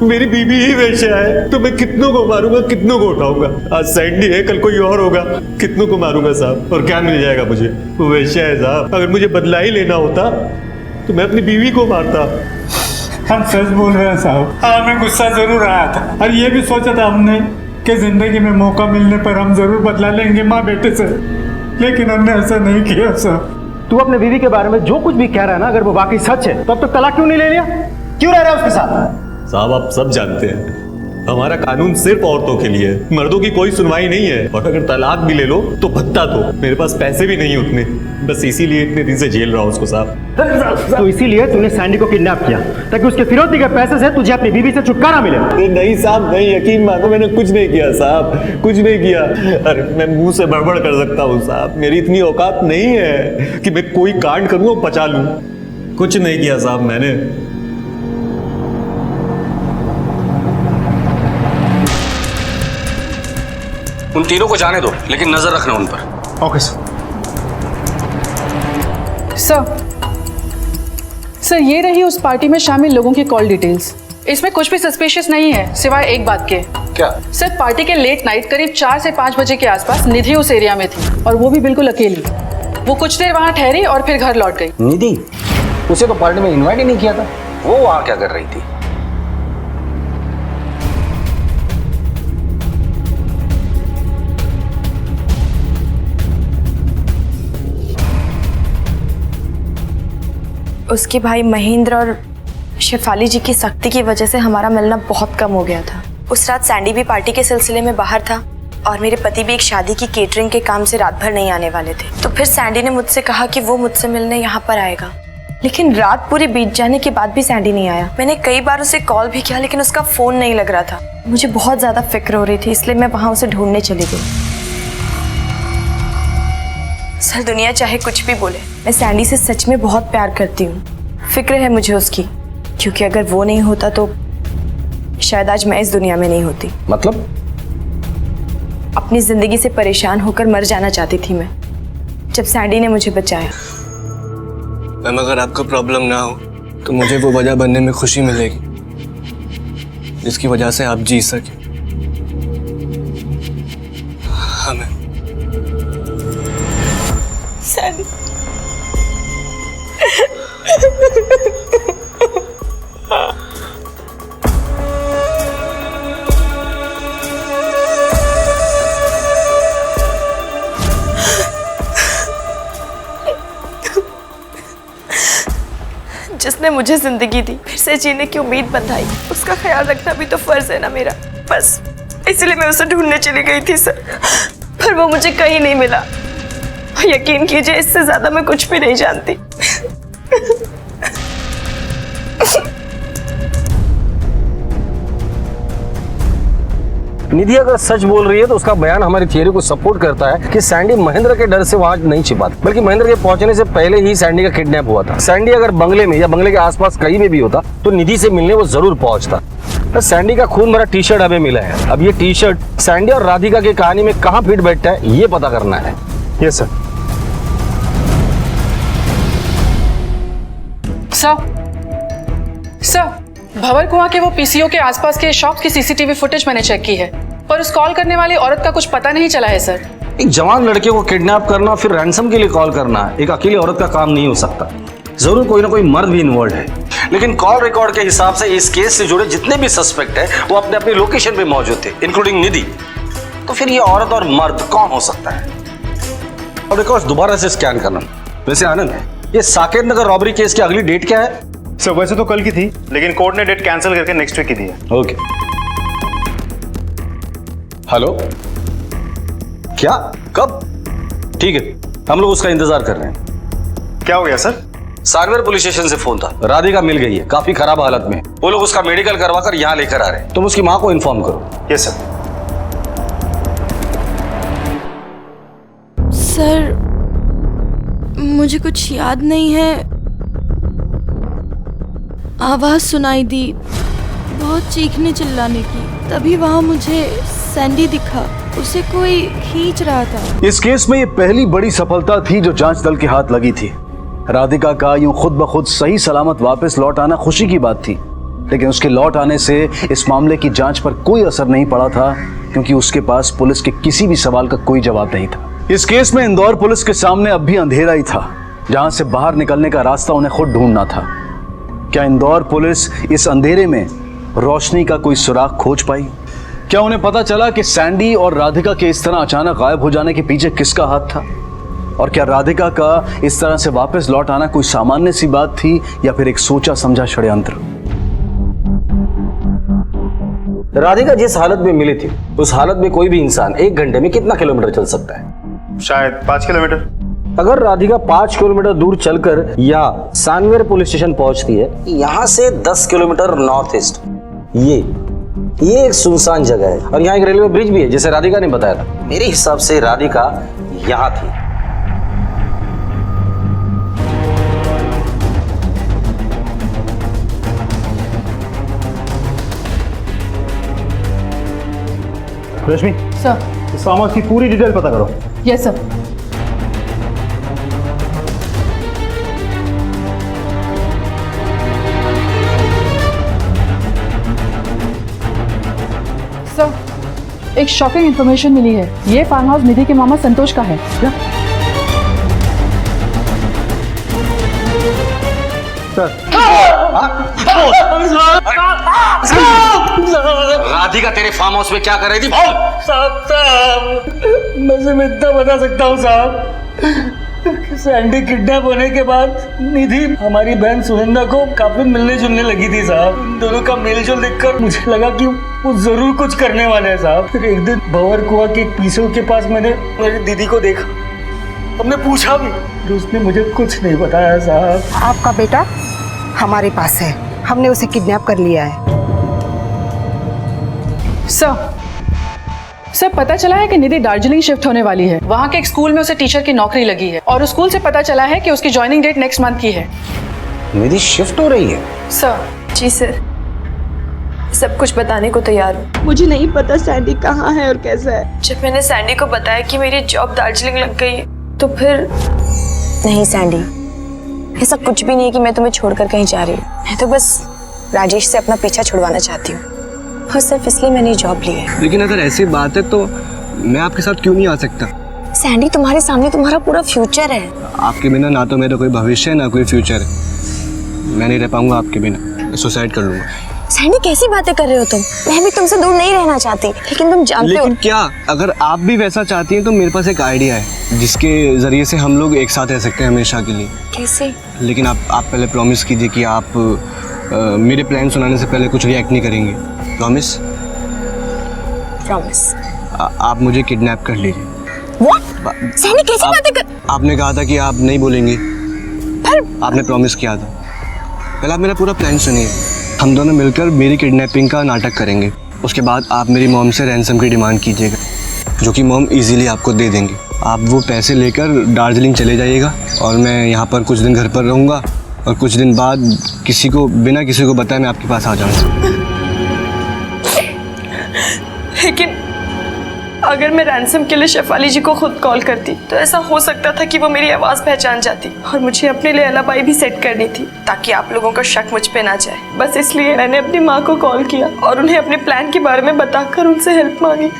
मेरी बीवी ही वैश्या है, तो मैं कितनों को मारूंगा, कितनों को उठाऊंगा। आज सैंडी है, कल कोई और होगा, कितनों को मारूंगा साहब, और क्या मिल जाएगा मुझे? वो वैश्या है साहब। अगर मुझे बदला ही लेना होता तो मैं अपनी बीवी को मारता। हम सच बोल रहे हैं साहब। हमें गुस्सा जरूर आया था और ये भी सोचा था हमने कि जिंदगी में मौका मिलने पर हम जरूर बदला लेंगे माँ बेटे से, लेकिन हमने ऐसा नहीं किया साहब। तू अपने बीवी के बारे में जो कुछ भी कह रहा है ना, अगर वो वाकई सच है तो अब तक तलाक क्यों नहीं ले लिया? क्यों रह रहा है उसके साथ? साहब आप सब जानते हैं हमारा कानून सिर्फ औरतों के लिए है, मर्दों की कोई सुनवाई नहीं है। और अगर तलाक भी ले लो तो भत्ता दो। मेरे पास पैसे भी नहीं उतने, बस इसीलिए इतने दिन से झेल रहा हूँ उसको साहब। तो इसीलिए तूने सैंडी को किडनैप किया ताकि उसके फिरौती के पैसे से तुझे अपनी बीवी से छुटकारा मिले? नहीं साहब नहीं, यकीन मानो मैंने कुछ नहीं किया साहब, कुछ नहीं किया। अरे मैं मुंह से बड़बड़ कर सकता हूँ साहब, मेरी इतनी औकात नहीं है कि मैं कोई कांड करूँ और बचा लूँ। कुछ नहीं किया साहब मैंने। उन तीनों को जाने दो, लेकिन नजर रखना उन पर। Okay sir. सर ये रही उस पार्टी में शामिल लोगों की कॉल डिटेल्स। इसमें कुछ भी सस्पिशियस नहीं है सिवाय एक बात के। क्या? सर पार्टी के लेट नाइट करीब 4 से 5 बजे के आसपास निधि उस एरिया में थी, और वो भी बिल्कुल अकेली। वो कुछ देर वहां ठहरी और फिर घर लौट गई। निधि? उसे तो पार्टी में इनवाइट ही नहीं किया था, वो वहां क्या कर रही थी? उसके भाई महेंद्र और शेफाली जी की सख्ती की वजह से हमारा मिलना बहुत कम हो गया था। उस रात सैंडी भी पार्टी के सिलसिले में बाहर था और मेरे पति भी एक शादी की केटरिंग के काम से रात भर नहीं आने वाले थे। तो फिर सैंडी ने मुझसे कहा कि वो मुझसे मिलने यहाँ पर आएगा, लेकिन रात पूरी बीत जाने के बाद भी सैंडी नहीं आया। मैंने कई बार उसे कॉल भी किया लेकिन उसका फोन नहीं लग रहा था। मुझे बहुत ज्यादा फिक्र हो रही थी, इसलिए मैं वहां उसे ढूंढने चली गई। सर दुनिया चाहे कुछ भी बोले, मैं सैंडी से सच में बहुत प्यार करती हूँ। फिक्र है मुझे उसकी, क्योंकि अगर वो नहीं होता तो शायद आज मैं इस दुनिया में नहीं होती। मतलब? अपनी जिंदगी से परेशान होकर मर जाना चाहती थी मैं, जब सैंडी ने मुझे बचाया। मैम अगर आपको प्रॉब्लम ना हो तो मुझे वो वजह बनने में खुशी मिलेगी जिसकी वजह से आप जी सके। हमें सैंडी जिसने मुझे जिंदगी दी, फिर से जीने की उम्मीद बंधाई, उसका ख्याल रखना भी तो फर्ज है ना मेरा। बस इसलिए मैं उसे ढूंढने चली गई थी सर, पर वो मुझे कहीं नहीं मिला। यकीन कीजिए इससे ज्यादा मैं कुछ भी नहीं जानती। निधि अगर सच बोल रही है तो उसका बयान हमारी थियरी को सपोर्ट करता है कि सैंडी महेंद्र के डर से वहां नहीं छिपा था, बल्कि महेंद्र के पहुंचने से पहले ही सैंडी का किडनैप हुआ था। सैंडी अगर बंगले में या बंगले के आसपास कहीं में भी होता तो निधि से मिलने वो जरूर पहुंचता। तो सैंडी का खून भरा टी शर्ट हमें मिला है। अब ये टी शर्ट सैंडी और राधिका की कहानी में कहाँ फिट बैठता है ये पता करना है। Yes sir. सर, भंवर कुआं के वो पीसीओ के आसपास के शॉप्स की सीसीटीवी फुटेज मैंने चेक की है, पर उस कॉल करने वाली औरत का कुछ पता नहीं चला है सर। एक जवान लड़के को किडनैप करना फिर रैंसम के लिए कॉल करना एक अकेली औरत का काम नहीं हो सकता। जरूर कोई ना कोई मर्द भी इन्वॉल्व है, लेकिन कॉल रिकॉर्ड के हिसाब से इस केस से जुड़े जितने भी सस्पेक्ट है वो अपने अपनी लोकेशन पे मौजूद थे, इंक्लूडिंग निधि। तो फिर ये औरत और मर्द कौन हो सकता है? और रिकॉर्ड दोबारा से स्कैन करना। वैसे आनंद, ये साकेत नगर रॉबरी केस की अगली डेट क्या है? सर वैसे तो कल की थी, लेकिन कोर्ट ने डेट कैंसिल करके नेक्स्ट वीक की दी है। ओके। हेलो, क्या? कब? ठीक है, हम लोग उसका इंतजार कर रहे हैं। क्या हो गया सर? सारवेर पुलिस स्टेशन से फोन था, राधिका मिल गई है, काफी खराब हालत में। वो लोग उसका मेडिकल करवाकर यहाँ लेकर आ रहे हैं। तुम उसकी माँ को इन्फॉर्म करो। Yes sir. सर, मुझे कुछ याद नहीं है। आवाज सुनाई दी बहुत चीखने चिल्लाने की, तभी वहां मुझे सैंडी दिखा, उसे कोई खींच रहा था। इस केस में ये पहली बड़ी सफलता थी जो जांच दल के हाथ लगी थी। राधिका का यूं खुद ब खुद सही सलामत वापस लौट आना खुशी की बात थी, लेकिन उसके लौट आने से इस मामले की जांच पर कोई असर नहीं पड़ा था, क्योंकि उसके पास पुलिस के किसी भी सवाल का कोई जवाब नहीं था। इस केस में इंदौर पुलिस के सामने अब भी अंधेरा ही था, जहां से बाहर निकलने का रास्ता उन्हें खुद ढूंढना था। क्या इंदौर पुलिस इस अंधेरे में रोशनी का कोई सुराग खोज पाई? क्या उन्हें पता चला कि सैंडी और राधिका के इस तरह अचानक गायब हो जाने के पीछे किसका हाथ था? और क्या राधिका का इस तरह से वापस लौट आना कोई सामान्य सी बात थी या फिर एक सोचा समझा षड्यंत्र? राधिका जिस हालत में मिली थी उस हालत में कोई भी इंसान 1 घंटे में कितना किलोमीटर चल सकता है? शायद 5 किलोमीटर। अगर राधिका 5 किलोमीटर दूर चलकर यहाँ सानवेर पुलिस स्टेशन पहुंचती है, यहाँ से 10 किलोमीटर नॉर्थ ईस्ट, ये एक सुनसान जगह है और यहाँ एक रेलवे ब्रिज भी है, जैसे राधिका ने बताया था। मेरे हिसाब से राधिका यहाँ थी। रश्मि सर, इस फार्म हाउस की पूरी डिटेल पता करो। Yes sir. सर, एक शॉकिंग इंफॉर्मेशन मिली है। ये फार्म हाउस निधि के मामा संतोष का है। क्या? राधिका तेरे फार्म हाउस में क्या कर रही थी? बोल। साहब, मैं सिर्फ इतना बता सकता हूँ साहब, सैंडी किडनैप होने के बाद निधि हमारी बहन सुनंदा को काफी मिलने जुलने लगी थी साहब। इन दोनों का मेलजोल देखकर मुझे लगा कि वो जरूर कुछ करने वाले हैं साहब। फिर एक दिन भंवर कुआं के पीसीओ के पास मैंने मेरी दीदी को देखा, हमने पूछा भी, तो उसने मुझे कुछ नहीं बताया साहब। आपका बेटा हमारे पास है, हमने उसे किडनैप कर लिया है। सर, पता चला है कि निधि दार्जिलिंग शिफ्ट होने वाली है। वहाँ के एक स्कूल में उसे टीचर की नौकरी लगी है और उस स्कूल से पता चला है कि उसकी ज्वाइनिंग डेट नेक्स्ट मंथ की है। निधि शिफ्ट हो रही है? सर। जी सर, सब कुछ बताने को तैयार हूँ। मुझे नहीं पता सैंडी कहाँ है और कैसा है। जब मैंने सैंडी को बताया कि मेरी जॉब दार्जिलिंग लग गई तो फिर... नहीं सैंडी, ऐसा कुछ भी नहीं है कि मैं तुम्हें छोड़कर कहीं जा रही हूँ। मैं तो बस राजेश से अपना पीछा छुड़वाना चाहती हूँ और सिर्फ इसलिए मैंने ये जॉब ली है। लेकिन अगर ऐसी बात है तो मैं आपके साथ क्यों नहीं आ सकता? सैंडी, तुम्हारे सामने तुम्हारा पूरा फ्यूचर है। आपके बिना ना तो मेरा कोई भविष्य है ना कोई फ्यूचर है। मैं नहीं रह पाऊंगा आपके बिना, सुसाइड कर लूंगा। सैंडी, कैसी बातें कर रहे हो तुम? मैं भी तुमसे दूर नहीं रहना चाहती, लेकिन तुम जानते हो। लेकिन क्या, अगर आप भी वैसा चाहती हैं तो मेरे पास एक आइडिया है जिसके जरिए से हम लोग एक साथ रह सकते हैं हमेशा के लिए। कैसे? लेकिन आप पहले प्रॉमिस कीजिए कि आप मेरे प्लान सुनाने से पहले कुछ रिएक्ट नहीं करेंगे। प्रॉमिस? प्रॉमिस। आप मुझे किडनैप कर लीजिए। What? सैंडी, कैसी बातें कर... आपने कहा था कि आप नहीं बोलेंगे, आपने प्रॉमिस किया था। पहले आप मेरा पूरा प्लान सुनिए। हम दोनों मिलकर मेरी किडनैपिंग का नाटक करेंगे उसके बाद आप मेरी मॉम से रैंसम की डिमांड कीजिएगा, जो कि मॉम इजीली आपको दे देंगे। आप वो पैसे लेकर दार्जिलिंग चले जाइएगा और मैं यहाँ पर कुछ दिन घर पर रहूँगा और कुछ दिन बाद बिना किसी को बताए मैं आपके पास आ जाऊँगा। लेकिन अगर मैं रैंसम के लिए शेफाली जी को खुद कॉल करती तो ऐसा हो सकता था कि वो मेरी आवाज़ पहचान जाती, और मुझे अपने लिए अलाबाई भी सेट करनी थी ताकि आप लोगों का शक मुझ पे ना जाए। बस इसलिए मैंने अपनी माँ को कॉल किया और उन्हें अपने प्लान के बारे में बताकर उनसे हेल्प मांगी।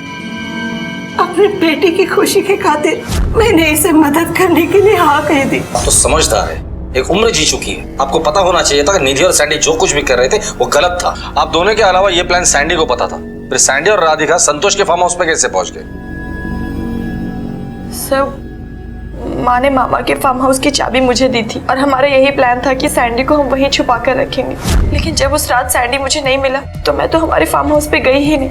अपनी बेटी की खुशी के खातिर मैंने इसे मदद करने के लिए हाँ कह दी। तो समझदार है, एक उम्र जी चुकी है, आपको पता होना चाहिए था कि निधि और सैंडी जो कुछ भी कर रहे थे वो गलत था। आप दोनों के अलावा ये प्लान सैंडी को पता था, फिर सैंडी और राधिका संतोष के फार्म हाउस पे कैसे पहुंच गए? सर, माँ ने मामा के फार्म हाउस की चाबी मुझे दी थी और हमारा यही प्लान था कि सैंडी को हम वहीं छुपा कर रखेंगे। लेकिन जब उस रात सैंडी मुझे नहीं मिला तो मैं तो हमारे फार्म हाउस पे गई ही नहीं।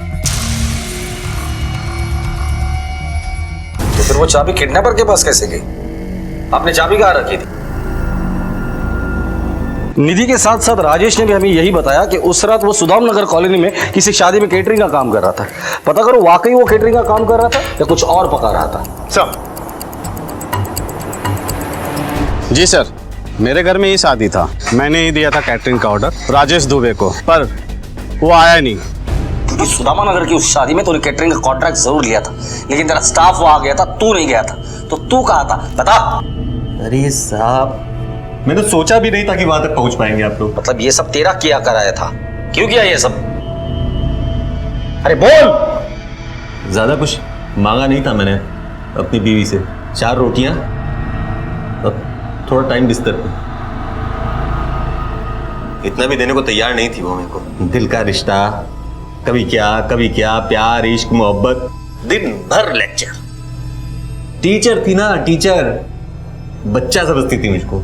तो फिर वो चाबी किडनैपर के पास कैसे गई? आपने चाबी कहाँ रखी थी? निधि के साथ साथ राजेश ने भी हमें यही बताया कि उस रात वो सुदाम नगर कॉलोनी में किसी शादी में केटरिंग का काम कर रहा था। पता करो वाकई वो केटरिंग का काम कर रहा था या कुछ और पका रहा था? सर जी सर, मेरे घर में ही शादी था, मैंने ही दिया था कैटरिंग का ऑर्डर राजेश दुबे को, पर वो आया नहीं। क्योंकि सुदामा नगर की उस शादी में तूने केटरिंग का कॉन्ट्रैक्ट जरूर लिया था, लेकिन तेरा स्टाफ वहां गया था, तू नहीं गया था। तो तू कहाँ था बता? अरे साहब, मैंने सोचा भी नहीं था कि वहां तक पहुंच पाएंगे आप लोग। मतलब ये सब तेरा किया कराया था? क्यों किया ये सब? अरे बोल। ज्यादा कुछ मांगा नहीं था मैंने अपनी बीवी से, 4 रोटियां और थोड़ा टाइम बिस्तर पे। इतना भी देने को तैयार नहीं थी वो मेरे को। दिल का रिश्ता, कभी क्या प्यार, इश्क, मोहब्बत, दिन भर लेक्चर। टीचर थी ना, टीचर, बच्चा समझती थी मुझको।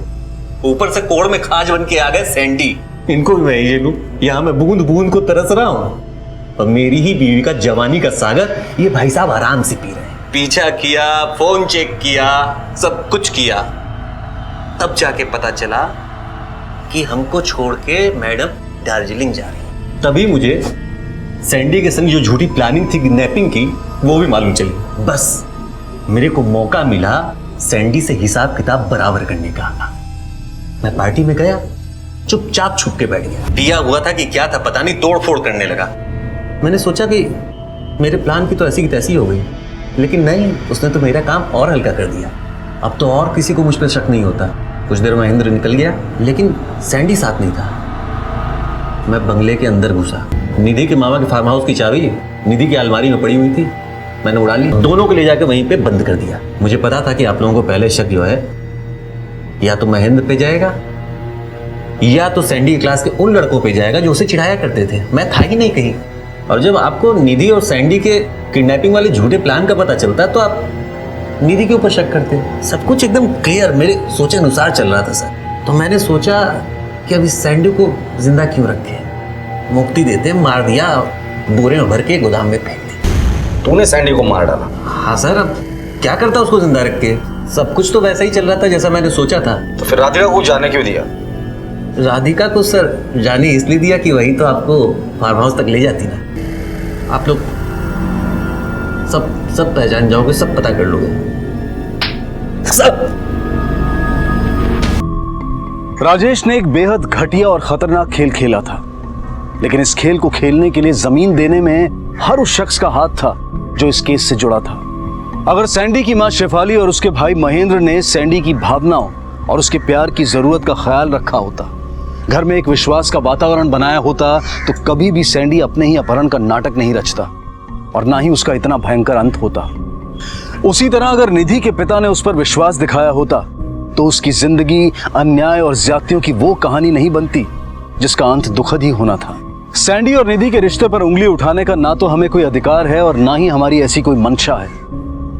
ऊपर से कोड़ में खाज बन के आ गए सैंडी। इनको भी मैं ये लूं, यहाँ मैं बूंद बूंद को तरस रहा हूँ और मेरी ही बीवी का जवानी का सागर ये भाई साहब आराम से पी रहे हैं। पीछा किया, फोन चेक किया, सब कुछ किया, तब जाके पता चला कि हमको छोड़ के मैडम दार्जिलिंग जा रही है। तभी मुझे सैंडी के संग जो झूठी प्लानिंग थी किडनैपिंग की वो भी मालूम चली। बस मेरे को मौका मिला सैंडी से हिसाब किताब बराबर करने का। मैं पार्टी में गया, चुपचाप छुप के बैठ गया। पिया हुआ था कि क्या था पता नहीं, तोड़ फोड़ करने लगा। मैंने सोचा कि मेरे प्लान की तो ऐसी की तैसी हो गई, लेकिन नहीं, उसने तो मेरा काम और हल्का कर दिया। अब तो और किसी को मुझ पर शक नहीं होता। कुछ देर महेंद्र निकल गया, लेकिन सैंडी साथ नहीं था। मैं बंगले के अंदर घुसा। निधि के मामा के फार्म हाउस की चाबी निधि की अलमारी में पड़ी हुई थी, मैंने उड़ा ली, दोनों को ले जाकर वहीं पे बंद कर दिया। मुझे पता था कि आप लोगों को पहले शक जो है या तो महेंद्र पे जाएगा या तो सैंडी की क्लास के उन लड़कों पे जाएगा जो उसे चिढ़ाया करते थे। मैं था ही नहीं कहीं। और जब आपको निधि और सैंडी के किडनैपिंग वाले झूठे प्लान का पता चलता है तो आप निधि के ऊपर शक करते। सब कुछ एकदम क्लियर मेरे सोचे अनुसार चल रहा था सर। तो मैंने सोचा कि अब इस सैंडी को जिंदा क्यों रखे, मुक्ति देते, मार दिया, बोरे में भर के गोदाम में फेंक दिया। तूने सैंडी को मार डाला? हाँ सर, अब क्या करता उसको जिंदा रख के? सब कुछ तो वैसा ही चल रहा था जैसा मैंने सोचा था। तो फिर राधिका को जाने क्यों दिया? राधिका को सर जाने इसलिए दिया कि वही तो आपको फार्म हाउस तक ले जाती ना। आप लोग सब पहचान जाओगे, सब पता कर लोगे सब। राजेश ने एक बेहद घटिया और खतरनाक खेल खेला था, लेकिन इस खेल को खेलने के लिए जमीन देने में हर उस शख्स का हाथ था जो इस केस से जुड़ा था। अगर सैंडी की मां शेफाली और उसके भाई महेंद्र ने सैंडी की भावनाओं और उसके प्यार की जरूरत का ख्याल रखा होता, घर में एक विश्वास का वातावरण बनाया होता, तो कभी भी सैंडी अपने ही अपहरण का नाटक नहीं रचता और ना ही उसका इतना भयंकर अंत होता। उसी तरह अगर निधि के पिता ने उस पर विश्वास दिखाया होता तो उसकी जिंदगी अन्याय और ज्यादतियों की वो कहानी नहीं बनती जिसका अंत दुखद ही होना था। सैंडी और निधि के रिश्ते पर उंगली उठाने का ना तो हमें कोई अधिकार है और ना ही हमारी ऐसी कोई मंशा है,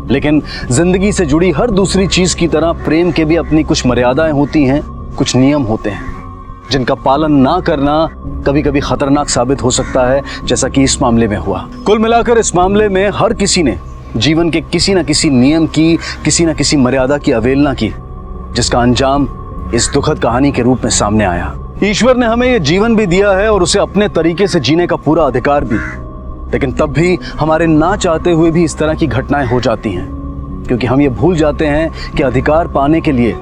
लेकिन जिंदगी से जुड़ी हर दूसरी चीज की तरह प्रेम के भी अपनी कुछ मर्यादाएं होती हैं, कुछ नियम होते हैं जिनका पालन ना करना कभी कभी खतरनाक साबित हो सकता है, जैसा कि इस मामले में हुआ। कुल मिलाकर इस मामले में हर किसी ने जीवन के किसी न किसी नियम की, किसी न किसी मर्यादा की अवहेलना की, जिसका अंजाम इस दुखद कहानी के रूप में सामने आया। ईश्वर ने हमें ये जीवन भी दिया है और उसे अपने तरीके से जीने का पूरा अधिकार भी, लेकिन तब भी हमारे ना चाहते हुए भी इस तरह की घटनाएं हो जाती हैं, क्योंकि हम ये भूल जाते हैं कि अधिकार पाने के लिए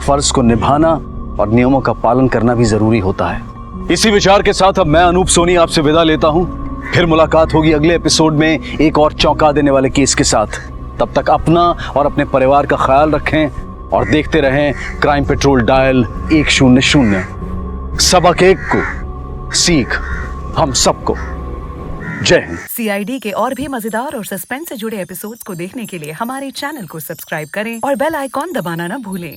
फर्ज को निभाना और नियमों का पालन करना भी जरूरी होता है। इसी विचार के साथ अब मैं अनूप सोनी आपसे विदा लेता हूं। फिर मुलाकात होगी अगले एपिसोड में एक और चौंका देने वाले केस के साथ। तब तक अपना और अपने परिवार का ख्याल रखें और देखते रहें क्राइम पेट्रोल डायल 100। सबक एक को सीख हम सबको। जय हिंद। CID के और भी मजेदार और सस्पेंस से जुड़े एपिसोड्स को देखने के लिए हमारे चैनल को सब्सक्राइब करें और बेल आइकॉन दबाना ना भूलें।